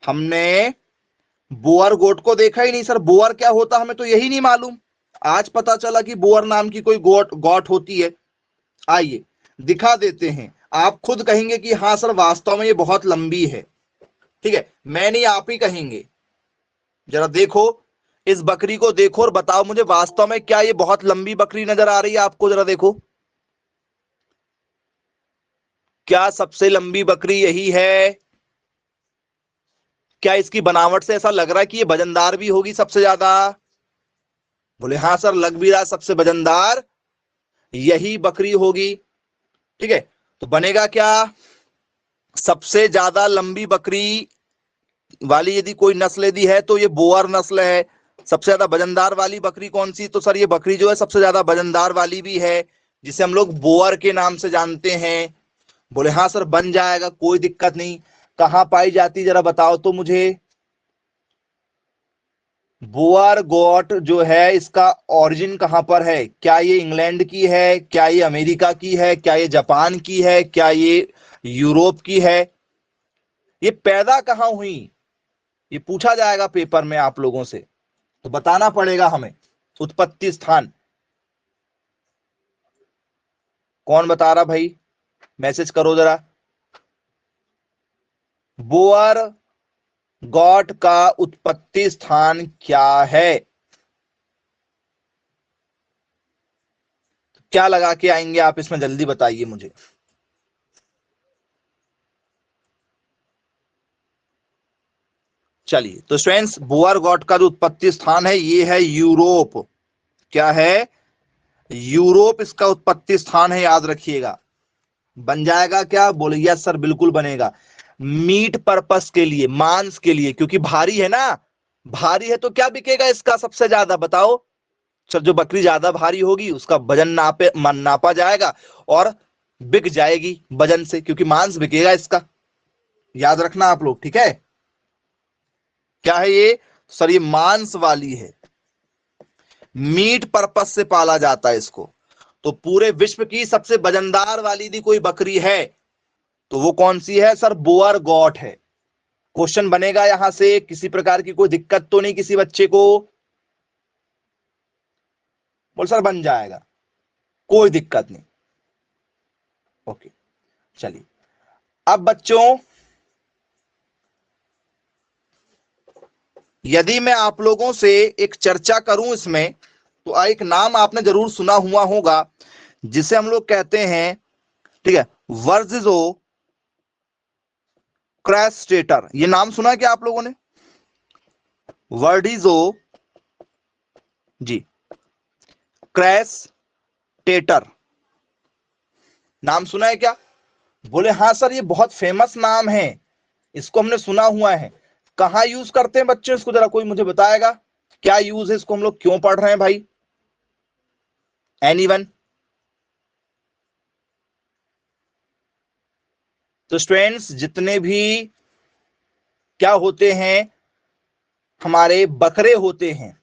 Speaker 1: हमने बोअर गोट को देखा ही नहीं। सर बोअर क्या होता हमें तो यही नहीं मालूम, आज पता चला कि बोअर नाम की कोई गोट गोट होती है। आइए दिखा देते हैं, आप खुद कहेंगे कि हाँ सर वास्तव में ये बहुत लंबी है। ठीक है, मैं नहीं आप ही कहेंगे। जरा देखो, इस बकरी को देखो और बताओ मुझे वास्तव में क्या ये बहुत लंबी बकरी नजर आ रही है आपको? जरा देखो, क्या सबसे लंबी बकरी यही है? क्या इसकी बनावट से ऐसा लग रहा है कि ये वजनदार भी होगी सबसे ज्यादा? बोले हाँ सर, लग भी रहा है सबसे वजनदार यही बकरी होगी। ठीक है, तो बनेगा क्या? सबसे ज्यादा लंबी बकरी वाली यदि कोई नस्ल यदि है तो ये बोअर नस्ल है। सबसे ज्यादा वजनदार वाली बकरी कौन सी? तो सर ये बकरी जो है सबसे ज्यादा वजनदार वाली भी है, जिसे हम लोग बोअर के नाम से जानते हैं। बोले हाँ सर, बन जाएगा, कोई दिक्कत नहीं। कहां पाई जाती जरा बताओ तो मुझे। बोअर गॉट जो है इसका ओरिजिन कहां पर है? क्या ये इंग्लैंड की है, क्या ये अमेरिका की है, क्या ये जापान की है, क्या ये यूरोप की है? ये पैदा कहां हुई, ये पूछा जाएगा पेपर में आप लोगों से, तो बताना पड़ेगा हमें उत्पत्ति स्थान। कौन बता रहा भाई, मैसेज करो जरा। बोअर गॉट का उत्पत्ति स्थान क्या है? क्या लगा के आएंगे आप इसमें, जल्दी बताइए मुझे। चलिए, तो स्टूडेंट्स बोअर गॉट का जो उत्पत्ति स्थान है ये है यूरोप। क्या है? यूरोप इसका उत्पत्ति स्थान है, याद रखिएगा। बन जाएगा क्या? बोले यस सर, बिल्कुल बनेगा। मीट पर्पस के लिए, मांस के लिए, क्योंकि भारी है ना। भारी है तो क्या बिकेगा इसका सबसे ज्यादा, बताओ। सर जो बकरी ज्यादा भारी होगी उसका वजन नापा जाएगा और बिक जाएगी वजन से, क्योंकि मांस बिकेगा इसका। याद रखना आप लोग, ठीक है। क्या है ये? सर ये मांस वाली है, मीट पर्पस से पाला जाता है इसको। तो पूरे विश्व की सबसे वजनदार वाली यदि कोई बकरी है तो वो कौन सी है? सर बोअर गॉट है। क्वेश्चन बनेगा यहां से, किसी प्रकार की कोई दिक्कत तो नहीं किसी बच्चे को? बोल सर बन जाएगा, कोई दिक्कत नहीं। ओके, चलिए। अब बच्चों यदि मैं आप लोगों से एक चर्चा करूं इसमें, तो एक नाम आपने जरूर सुना हुआ होगा जिसे हम लोग कहते हैं, ठीक है, वर्जिजो क्रेस्टेटर। ये नाम सुना है क्या आप लोगों ने? वर्डिजो जी क्रेस्टेटर, नाम सुना है क्या? बोले हाँ सर, ये बहुत फेमस नाम है, इसको हमने सुना हुआ है। कहां यूज करते हैं बच्चों इसको, जरा कोई मुझे बताएगा क्या यूज है इसको, हम लोग क्यों पढ़ रहे हैं भाई? एनीवन? तो स्टूडेंट्स जितने भी क्या होते हैं, हमारे बकरे होते हैं,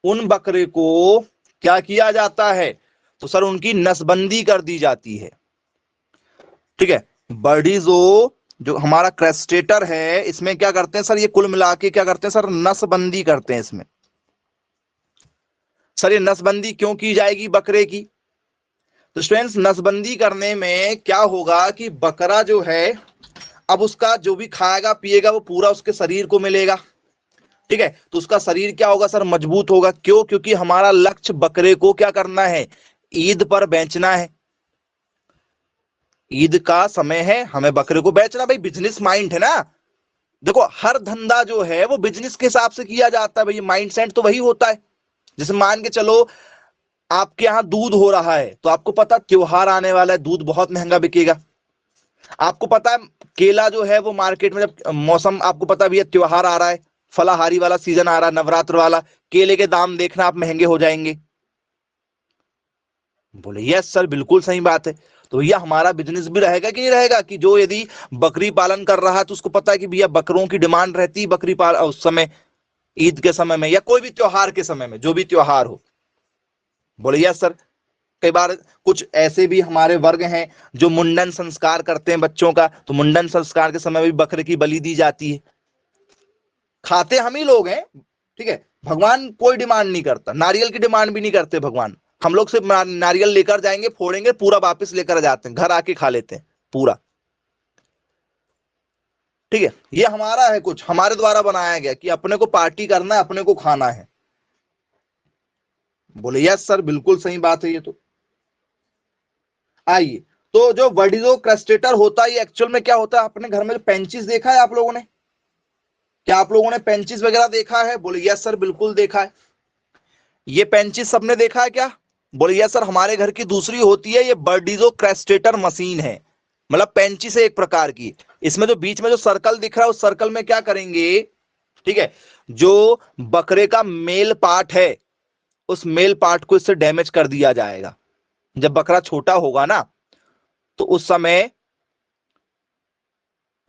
Speaker 1: उन बकरे को क्या किया जाता है? तो सर उनकी नसबंदी कर दी जाती है। ठीक है, बर्डीजो जो हमारा क्रेस्टेटर है, इसमें क्या करते हैं सर, ये कुल मिला के क्या करते हैं सर, नसबंदी करते हैं इसमें। सर ये नसबंदी क्यों की जाएगी बकरे की? तो स्टूडेंट्स नसबंदी करने में क्या होगा कि बकरा जो है, अब उसका जो भी खाएगा पिएगा वो पूरा उसके शरीर को मिलेगा। ठीक है, तो उसका शरीर क्या होगा सर, मजबूत होगा। क्यों? क्योंकि हमारा लक्ष्य बकरे को क्या करना है, ईद पर बेचना है। ईद का समय है, हमें बकरे को बेचना, भाई बिजनेस माइंड है ना। देखो हर धंधा जो है वो बिजनेस के हिसाब से किया जाता है भाई, माइंड सेट तो वही होता है। जैसे मान के चलो आपके यहाँ दूध हो रहा है, तो आपको पता त्योहार आने वाला है, दूध बहुत महंगा बिकेगा। आपको पता है केला जो है वो मार्केट में, जब मौसम आपको पता भी है, त्योहार आ रहा है, फलाहारी वाला सीजन आ रहा है, नवरात्र वाला, केले के दाम देखना आप महंगे हो जाएंगे। बोले यस सर, बिल्कुल सही बात है। तो भैया हमारा बिजनेस भी रहेगा कि नहीं रहेगा, कि जो यदि बकरी पालन कर रहा है तो उसको पता है कि भैया बकरों की डिमांड रहती है बकरी पाल उस समय, ईद के समय में या कोई भी त्योहार के समय में, जो भी त्योहार हो। बोले यस सर। कई बार कुछ ऐसे भी हमारे वर्ग हैं जो मुंडन संस्कार करते हैं बच्चों का, तो मुंडन संस्कार के समय भी बकरे की बलि दी जाती है। खाते हम ही लोग हैं, ठीक है, भगवान कोई डिमांड नहीं करता, नारियल की डिमांड भी नहीं करते भगवान। हम लोग सिर्फ नारियल लेकर जाएंगे, फोड़ेंगे, पूरा वापस लेकर जाते हैं, घर आके खा लेते हैं पूरा। ठीक है, ये हमारा है, कुछ हमारे द्वारा बनाया गया कि अपने को पार्टी करना है, अपने को खाना है। बोले यस सर, बिल्कुल सही बात है ये तो। आइए, तो जो वर्डिजो क्रस्टेटर होता है ये एक्चुअल में क्या होता है, अपने घर में जो पेंचिस देखा है आप लोगों ने, क्या आप लोगों ने पेंचिस वगैरह देखा है? बोले यस सर बिल्कुल देखा है। ये पेंचिस सबने देखा है क्या? बोले यस सर, हमारे घर की दूसरी होती है, ये बर्डीजो क्रेस्टेटर मशीन है, मतलब पेंचिस है एक प्रकार की। इसमें जो बीच में जो सर्कल दिख रहा है उस सर्कल में क्या करेंगे, ठीक है, जो बकरे का मेल पार्ट है उस मेल पार्ट को इससे डैमेज कर दिया जाएगा। जब बकरा छोटा होगा ना तो उस समय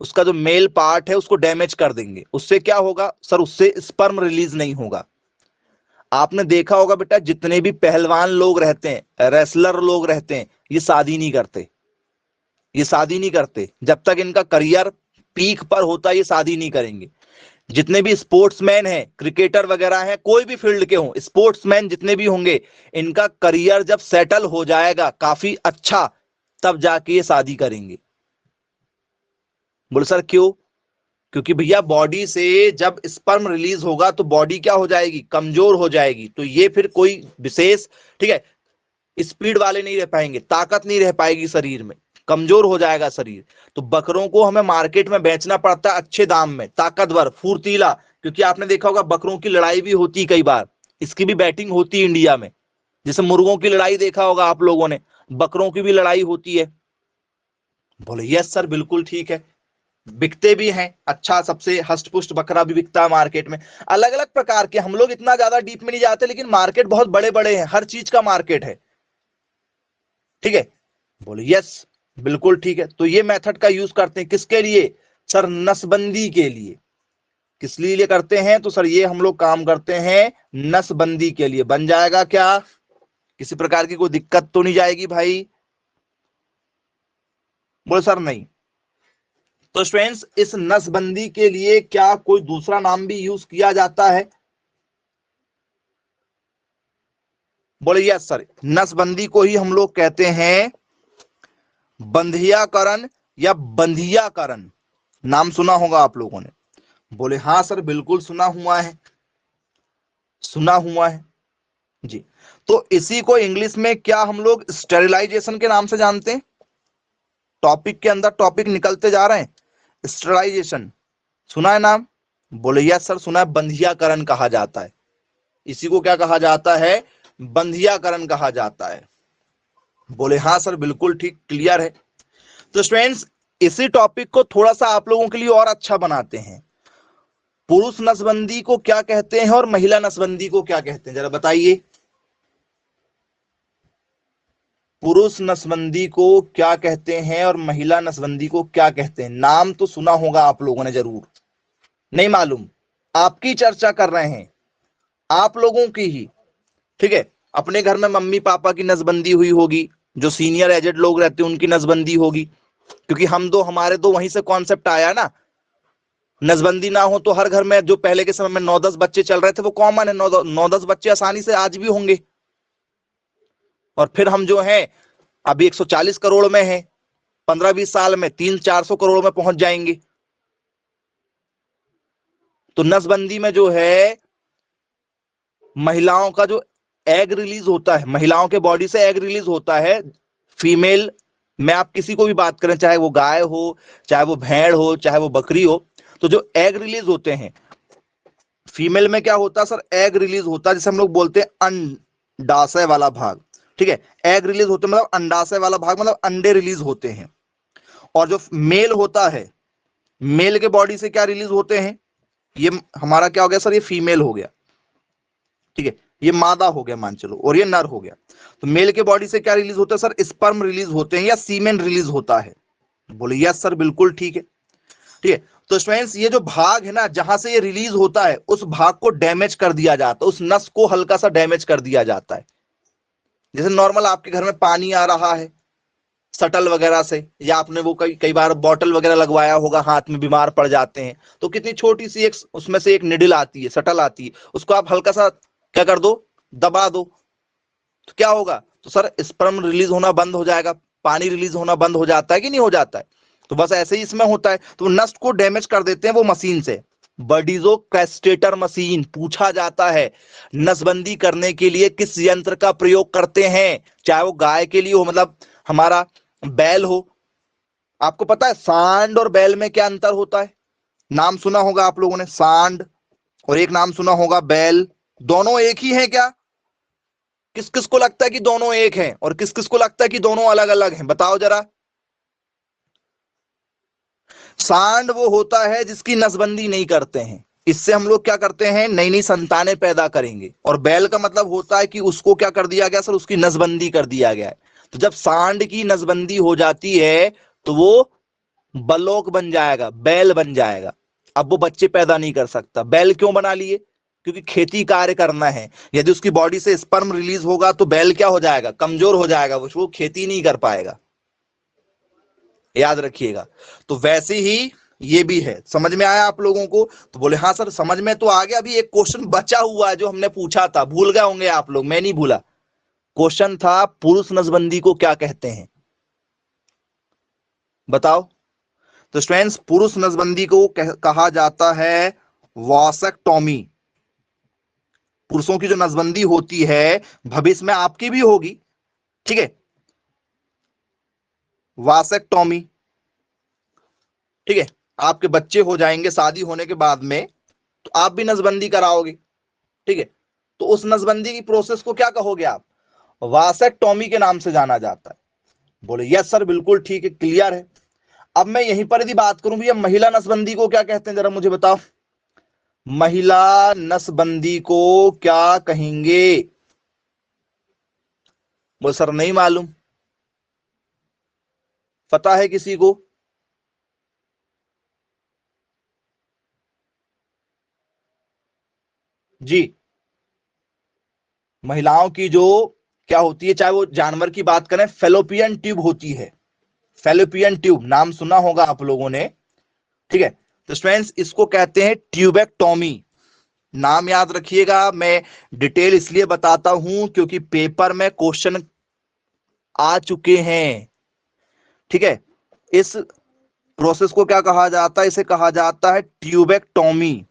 Speaker 1: उसका जो मेल पार्ट है उसको डैमेज कर देंगे। उससे क्या होगा सर? उससे स्पर्म रिलीज नहीं होगा। आपने देखा होगा बेटा, जितने भी पहलवान लोग रहते हैं, रेसलर लोग रहते हैं, ये शादी नहीं करते। ये शादी नहीं करते जब तक इनका करियर पीक पर होता है, ये शादी नहीं करेंगे। जितने भी स्पोर्ट्समैन हैं, क्रिकेटर वगैरह हैं, कोई भी फील्ड के हों, स्पोर्ट्समैन जितने भी होंगे, इनका करियर जब सेटल हो जाएगा काफी अच्छा, तब जाके ये शादी करेंगे। बोले सर क्यों? क्योंकि भैया बॉडी से जब स्पर्म रिलीज होगा तो बॉडी क्या हो जाएगी? कमजोर हो जाएगी। तो ये फिर कोई विशेष, ठीक है, स्पीड वाले नहीं रह पाएंगे, ताकत नहीं रह पाएगी शरीर में, कमजोर हो जाएगा शरीर। तो बकरों को हमें मार्केट में बेचना पड़ता है अच्छे दाम में, ताकतवर, फुर्तीला। क्योंकि आपने देखा होगा बकरों की लड़ाई भी होती कई बार, इसकी भी बैटिंग होती है इंडिया में। जैसे मुर्गों की लड़ाई देखा होगा आप लोगों ने, बकरों की भी लड़ाई होती है। बोले यस सर बिल्कुल ठीक है, बिकते भी हैं अच्छा, सबसे हष्ट पुष्ट बकरा भी बिकता है मार्केट में। अलग अलग प्रकार के, हम लोग इतना ज्यादा डीप में नहीं जाते, लेकिन मार्केट बहुत बड़े बड़े हैं, हर चीज का मार्केट है, ठीक है। बोले यस बिल्कुल ठीक है। तो ये मेथड का यूज करते हैं किसके लिए सर? नसबंदी के लिए। किस लिए करते हैं? तो सर ये हम लोग काम करते हैं नसबंदी के लिए। बन जाएगा क्या? किसी प्रकार की कोई दिक्कत तो नहीं जाएगी भाई? बोले सर नहीं। तो स्टूडेंट्स, इस नसबंदी के लिए क्या कोई दूसरा नाम भी यूज किया जाता है? बोले यस सर, नसबंदी को ही हम लोग कहते हैं बंधियाकरण या बंधियाकरण। नाम सुना होगा आप लोगों ने। बोले हाँ सर बिल्कुल सुना हुआ है, सुना हुआ है जी। तो इसी को इंग्लिश में क्या हम लोग स्टेरिलाइजेशन के नाम से जानते हैं? टॉपिक के अंदर टॉपिक निकलते जा रहे हैं। स्टेरिलाइजेशन सुना है नाम? बोले यस सर सुना है, बंधियाकरण कहा जाता है। इसी को क्या कहा जाता है? बंधियाकरण कहा जाता है। बोले हाँ सर बिल्कुल ठीक, क्लियर है। तो स्टूडेंट्स, इसी टॉपिक को थोड़ा सा आप लोगों के लिए और अच्छा बनाते हैं। पुरुष नसबंदी को क्या कहते हैं और महिला नसबंदी को क्या कहते हैं, जरा बताइए। पुरुष नसबंदी को क्या कहते हैं और महिला नसबंदी को क्या कहते हैं? नाम तो सुना होगा आप लोगों ने जरूर। नहीं मालूम? आपकी चर्चा कर रहे हैं, आप लोगों की ही, ठीक है। अपने घर में मम्मी पापा की नसबंदी हुई होगी, जो सीनियर एजेड लोग रहते हैं उनकी नसबंदी होगी। क्योंकि हमारे तो वहीं से कॉन्सेप्ट आया ना। नसबंदी ना हो तो हर घर में, जो पहले के समय में 9-10 बच्चे चल रहे थे वो कॉमन है, 9-10 बच्चे आसानी से आज भी होंगे। और फिर हम जो है अभी 140 करोड़ में है, 15-20 साल में 300-400 करोड़ में पहुंच जाएंगे। तो नसबंदी में जो है महिलाओं का जो एग रिलीज होता है, महिलाओं के बॉडी से एग रिलीज होता है, फीमेल में आप किसी को भी बात करें, चाहे वो गाय हो, चाहे वो भेड़ हो, चाहे वो बकरी हो, तो जो एग रिलीज होते हैं फीमेल में क्या होता है सर? एग रिलीज होता है, जैसे हम लोग बोलते हैं अंडाशय वाला भाग, ठीक है। एग रिलीज होते हैं मतलब अंडाशय वाला भाग, मतलब अंडे रिलीज होते हैं। और जो मेल होता है, मेल के बॉडी से क्या रिलीज होते हैं? ये हमारा क्या हो गया सर? ये फीमेल हो गया, ठीक है। ये मादा हो गया मान चलो, और ये नर हो गया। तो मेल के बॉडी से क्या रिलीज होता है सर? स्पर्म रिलीज होते हैं या सीमेन रिलीज होता है। बोले यस सर बिल्कुल ठीक है, ठीक है। तो स्टूडेंट्स, ये जो भाग है ना जहां से ये रिलीज होता है, उस भाग को डैमेज कर दिया जाता है, उस नस को हल्का सा डैमेज कर दिया जाता है। जैसे नॉर्मल आपके घर में पानी आ रहा है सटल वगैरह से, या आपने वो कई कई बार बॉटल वगैरह लगवाया होगा, हाथ में बीमार पड़ जाते हैं, तो कितनी छोटी सी एक उसमें से एक निडल आती है, सटल आती है, उसको आप हल्का सा क्या कर दो, दबा दो, तो क्या होगा? तो सर स्पर्म रिलीज होना बंद हो जाएगा, पानी रिलीज होना बंद हो जाता है कि नहीं हो जाता है? तो बस ऐसे ही इसमें होता है। तो नस को डैमेज कर देते हैं वो मशीन से, बर्डीजो कैस्टेटर मशीन। पूछा जाता है नसबंदी करने के लिए किस यंत्र का प्रयोग करते हैं, चाहे वो गाय के लिए हो, मतलब हमारा बैल हो। आपको पता है सांड और बैल में क्या अंतर होता है? नाम सुना होगा आप लोगों ने, सांड, और एक नाम सुना होगा बैल। दोनों एक ही हैं क्या? किस किस को लगता है कि दोनों एक हैं, और किस किस को लगता है कि दोनों अलग अलग हैं? बताओ जरा। सांड वो होता है जिसकी नसबंदी नहीं करते हैं, इससे हम लोग क्या करते हैं, नई नई संतानें पैदा करेंगे। और बैल का मतलब होता है कि उसको क्या कर दिया गया सर, उसकी नसबंदी कर दिया गया है। तो जब सांड की नसबंदी हो जाती है तो वो बलोक बन जाएगा, बैल बन जाएगा। अब वो बच्चे पैदा नहीं कर सकता। बैल क्यों बना लिए? क्योंकि खेती कार्य करना है। यदि उसकी बॉडी से स्पर्म रिलीज होगा तो बैल क्या हो जाएगा, कमजोर हो जाएगा, वो खेती नहीं कर पाएगा। याद रखिएगा। तो वैसे ही ये भी है। समझ में आया आप लोगों को? तो बोले हाँ सर समझ में तो आ गया। अभी एक क्वेश्चन बचा हुआ है जो हमने पूछा था, भूल गए होंगे आप लोग, मैं नहीं भूला। क्वेश्चन था पुरुष नसबंदी को क्या कहते हैं, बताओ। तो स्टूडेंट्स, पुरुष नसबंदी को कहा जाता है वासेक्टोमी। पुरुषों की जो नसबंदी होती है, भविष्य में आपकी भी होगी, ठीक है, वासेक्टोमी, ठीक है। आपके बच्चे हो जाएंगे शादी होने के बाद में, तो आप भी नसबंदी कराओगे, ठीक है। तो उस नसबंदी की प्रोसेस को क्या कहोगे आप? वासेक्टोमी के नाम से जाना जाता है। बोले यस सर बिल्कुल ठीक है, क्लियर है। अब मैं यहीं पर यदि बात करूं भैया, महिला नसबंदी को क्या कहते हैं, जरा मुझे बताओ। महिला नसबंदी को क्या कहेंगे? बोले सर नहीं मालूम, पता है किसी को? जी, महिलाओं की जो क्या होती है, चाहे वो जानवर की बात करें, फेलोपियन ट्यूब होती है। फेलोपियन ट्यूब नाम सुना होगा आप लोगों ने, ठीक है। तो स्टूडेंट्स, इसको कहते हैं ट्यूबेक्टोमी। नाम याद रखिएगा। मैं डिटेल इसलिए बताता हूं क्योंकि पेपर में क्वेश्चन आ चुके हैं, ठीक है। इस प्रोसेस को क्या कहा जाता है? इसे कहा जाता है ट्यूबेक्टोमी।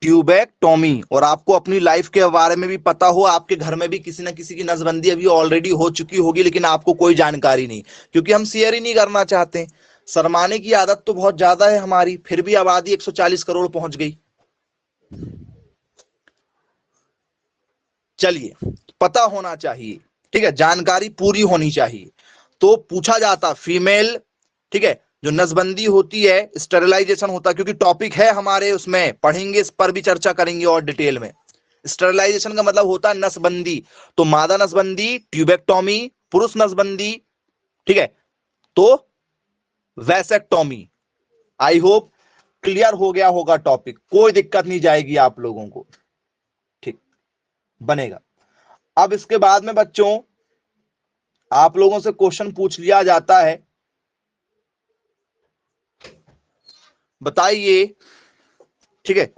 Speaker 1: ट्यूबेक्टोमी। और आपको अपनी लाइफ के बारे में भी पता हो, आपके घर में भी किसी ना किसी की नसबंदी अभी ऑलरेडी हो चुकी होगी, लेकिन आपको कोई जानकारी नहीं, क्योंकि हम शेयर ही नहीं करना चाहते। शर्माने की आदत तो बहुत ज्यादा है हमारी, फिर भी आबादी 140 करोड़ पहुंच गई। चलिए, पता होना चाहिए, ठीक है, जानकारी पूरी होनी चाहिए। तो पूछा जाता फीमेल, ठीक है, जो नसबंदी होती है, स्टेरिलाइजेशन होता है, क्योंकि टॉपिक है हमारे, उसमें पढ़ेंगे, इस पर भी चर्चा करेंगे और डिटेल में। स्टेरिलाइजेशन का मतलब होता है नसबंदी। तो मादा नसबंदी ट्यूबेक्टोमी, पुरुष नसबंदी, ठीक है, तो वैसेक्टोमी। आई होप क्लियर हो गया होगा टॉपिक, कोई दिक्कत नहीं जाएगी आप लोगों को, ठीक बनेगा। अब इसके बाद में बच्चों आप लोगों से क्वेश्चन पूछ लिया जाता है, बताइए, ठीक है।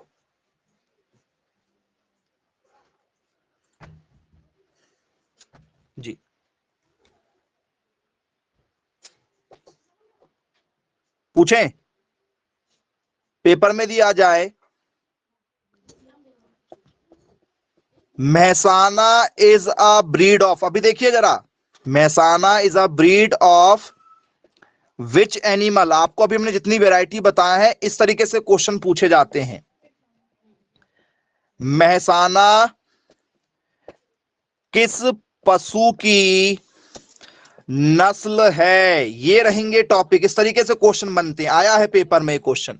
Speaker 1: जी, पूछें, पेपर में दिया जाए। Mehsana is a breed of, अभी देखिए जरा, Mehsana is a breed of which animal. आपको अभी हमने जितनी वैरायटी बताया है, इस तरीके से क्वेश्चन पूछे जाते हैं। महसाना किस पशु की नस्ल है, ये रहेंगे टॉपिक। इस तरीके से क्वेश्चन बनते हैं, आया है पेपर में क्वेश्चन।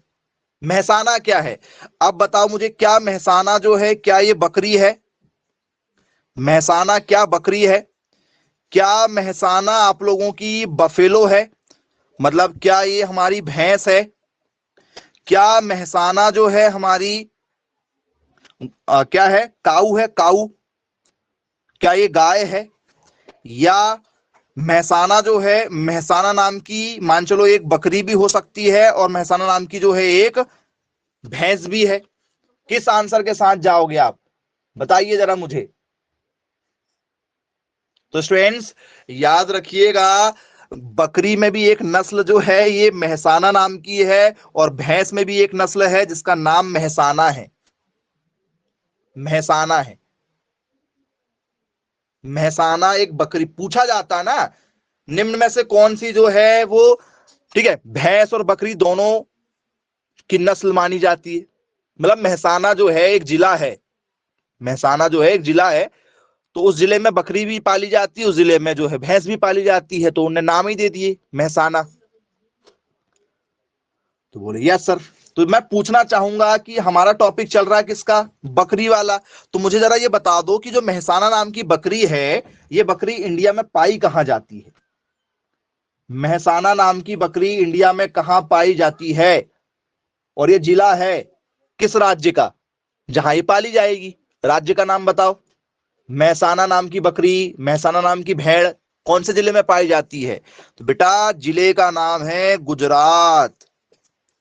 Speaker 1: महसाना क्या है? अब बताओ मुझे, क्या महसाना जो है, क्या ये बकरी है? महसाना क्या बकरी है? क्या महसाना आप लोगों की बफेलो है? मतलब क्या ये हमारी भैंस है? क्या महसाना जो है हमारी क्या है, काऊ है, काऊ? क्या ये गाय है? या महसाना जो है, महसाना नाम की मान चलो एक बकरी भी हो सकती है, और महसाना नाम की जो है एक भैंस भी है। किस आंसर के साथ जाओगे आप, बताइए जरा मुझे। तो स्टूडेंट्स याद रखिएगा, बकरी में भी एक नस्ल जो है ये महसाना नाम की है, और भैंस में भी एक नस्ल है जिसका नाम महसाना है। महसाना है, महसाना एक बकरी। पूछा जाता है ना, निम्न में से कौन सी जो है वो ठीक है, भैंस और बकरी दोनों की नस्ल मानी जाती है। मतलब मेहसाना जो है एक जिला है, मेहसाना जो है एक जिला है, तो उस जिले में बकरी भी पाली जाती है, उस जिले में जो है भैंस भी पाली जाती है, तो उन्हें नाम ही दे दिए मेहसाना। तो बोले यस सर। तो मैं पूछना चाहूंगा कि हमारा टॉपिक चल रहा है किसका, बकरी वाला। तो मुझे जरा ये बता दो कि जो मेहसाना नाम की बकरी है, ये बकरी इंडिया में पाई कहां जाती है? मेहसाना नाम की बकरी इंडिया में कहां पाई जाती है, और ये जिला है किस राज्य का जहां ये पाली जाएगी? राज्य का नाम बताओ। मेहसाना नाम की बकरी, मेहसाना नाम की भेड़ कौन से जिले में पाई जाती है? तो बेटा जिले का नाम है गुजरात।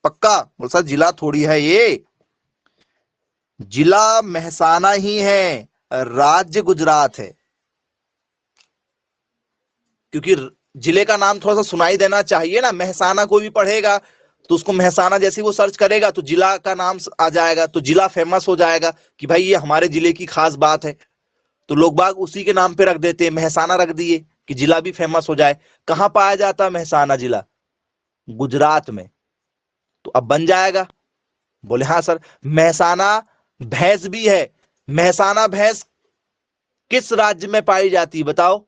Speaker 1: पक्का? बोल सर जिला थोड़ी है ये, जिला मेहसाना ही है, राज्य गुजरात है। क्योंकि जिले का नाम थोड़ा सा सुनाई देना चाहिए ना, मेहसाना कोई भी पढ़ेगा तो उसको मेहसाना जैसे वो सर्च करेगा तो जिला का नाम आ जाएगा, तो जिला फेमस हो जाएगा कि भाई ये हमारे जिले की खास बात है। तो लोग बाग उसी के नाम पे रख देते हैं, मेहसाना रख दिए कि जिला भी फेमस हो जाए। कहां पाया जाता है मेहसाना जिला? गुजरात में। तो अब बन जाएगा। बोले हाँ सर। मेहसाना भैंस भी है, मेहसाना भैंस किस राज्य में पाई जाती है बताओ?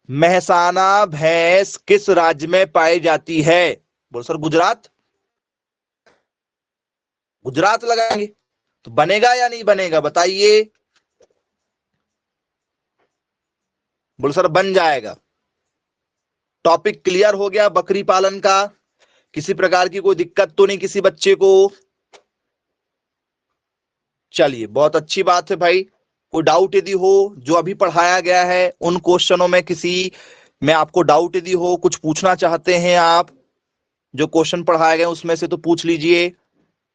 Speaker 1: मेहसाना भैंस किस राज्य में पाई जाती है? बोलो सर गुजरात। गुजरात लगाएंगे तो बनेगा या नहीं बनेगा बताइए? बोलो सर बन जाएगा। टॉपिक क्लियर हो गया बकरी पालन का? किसी प्रकार की कोई दिक्कत तो नहीं किसी बच्चे को? चलिए बहुत अच्छी बात है भाई। कोई डाउट यदि हो जो अभी पढ़ाया गया है उन क्वेश्चनों में, किसी में आपको डाउट यदि हो, कुछ पूछना चाहते हैं आप जो क्वेश्चन पढ़ाए गए उसमें से, तो पूछ लीजिए,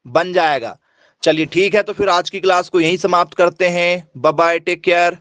Speaker 1: बन जाएगा। चलिए ठीक है, तो फिर आज की क्लास को यहीं समाप्त करते हैं। Bye bye, take care.